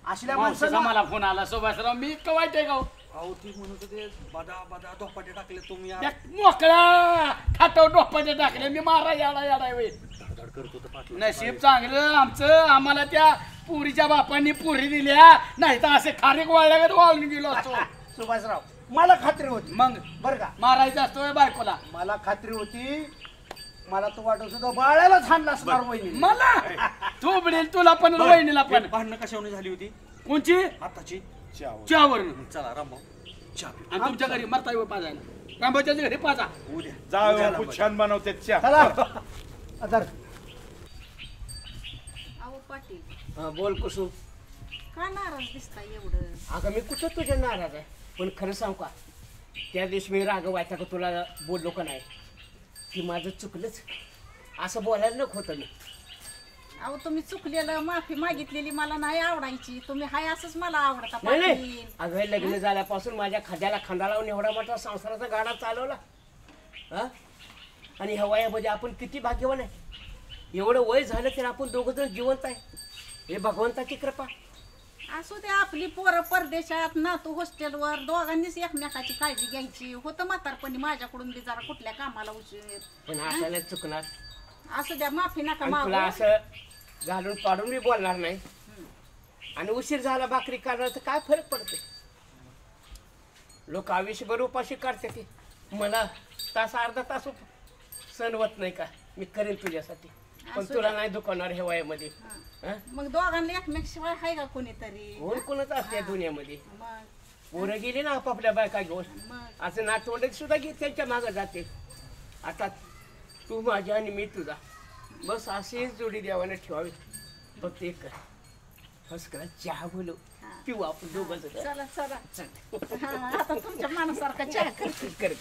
असल्या माणसाचा माणसाला मला फोन आला सुभाषराव, मी इतकं वाईट आहे का हो? अहो ती म्हणत होते बदा बदा धोपाटे टाकले तुम्ही त्या मोकळा खाटाव डोपाच्या टाकले मी मारा याडा वे. धडधड करत होतं पाटील. नशीब चांगलं आमचं, आम्हाला त्या पुरीच्या बापांनी पुरी दिल्या, नाही तर असे खारीक वाळल्यागत वाळून गेलो असतो. सुभाषराव मला खात्री होती मग बरं का, मारायचं असतो बायकोला. मला खात्री होती, मला तो वाटत होता बाळ्यालाच हाणला असणार वहिनी. मला तू बिडेल तुला पण वहिनीला पण. भांडणं कशावर झाली होती? कोणची? आताची चहावर. चला रामभाऊ चहा पिऊ. आणि तुमच्या घरी मरता येऊ पाजायला, रामभाऊच्या घरी पाजा. उद्या जाऊ छान बनवते चहा. चला आता अहो पाटील हा, बोल कुसुम. का नाराज दिसताय एवढं? अगं मी कुठं तुझ्या नाराज आहे, पण खरं सांगू का, त्या दिवशी मी रागवायचा का तुला बोललो का नाही, की माझं चुकलंच, असं बोलायला नको होतं मी. अहो तुम्ही चुकलेलं माफी मागितलेली मला नाही आवडायची, तुम्ही हाय असंच मला आवडता नाही नाही, पाटील. अगं लग्न झाल्यापासून माझ्या खाद्याला खांदा लावून एवढा मोठा संसाराचा गाडा चालवला हा, आणि ह्या वयामध्ये आपण किती भाग्यवान आहे. एवढं वय झालं तर आपण दोघं जण जिवंत आहे, हे भगवंताची कृपा. असू दे, आपली पोरं परदेशात, नातू हॉस्टेलवर, दोघांनीच एकमेकाची काळजी घ्यायची. होतं म्हातारपणी माझ्याकडून बी जरा कुठल्या कामाला उशीर. पण आपल्याला चुकणार. असू द्या, माफी नका आणि मागू. तुला असं घालून पाडून मी बोलणार नाही, आणि उशीर झाला भाकरी काढणार तर काय फरक पडते. लोक आयुष्यभर उपाशी काढते ते, मला तास अर्धा तास सण होत नाही का, मी करेन तुझ्यासाठी, पण असू तुला द्या. नाही दुकानावर हे वयामध्ये. मग दोघांना एकमेकाशिवाय आहे का कोणीतरी? कोण कोणच असते दुनियामध्ये. मग पोरं गेली ना आपापल्या बायका घेऊन, मग असं नातवंड सुद्धा घे त्यांच्या मागं जाते. आता तू माझ्या आणि मी तुझा, बस अशीच जोडी देवाने ठेवावी. फक्त एक कर, हसकरा चहा बोलव, पिऊ आपण दोघं जण. चला चला, हा, आता तुमच्या मनासारखा चहा कर. कर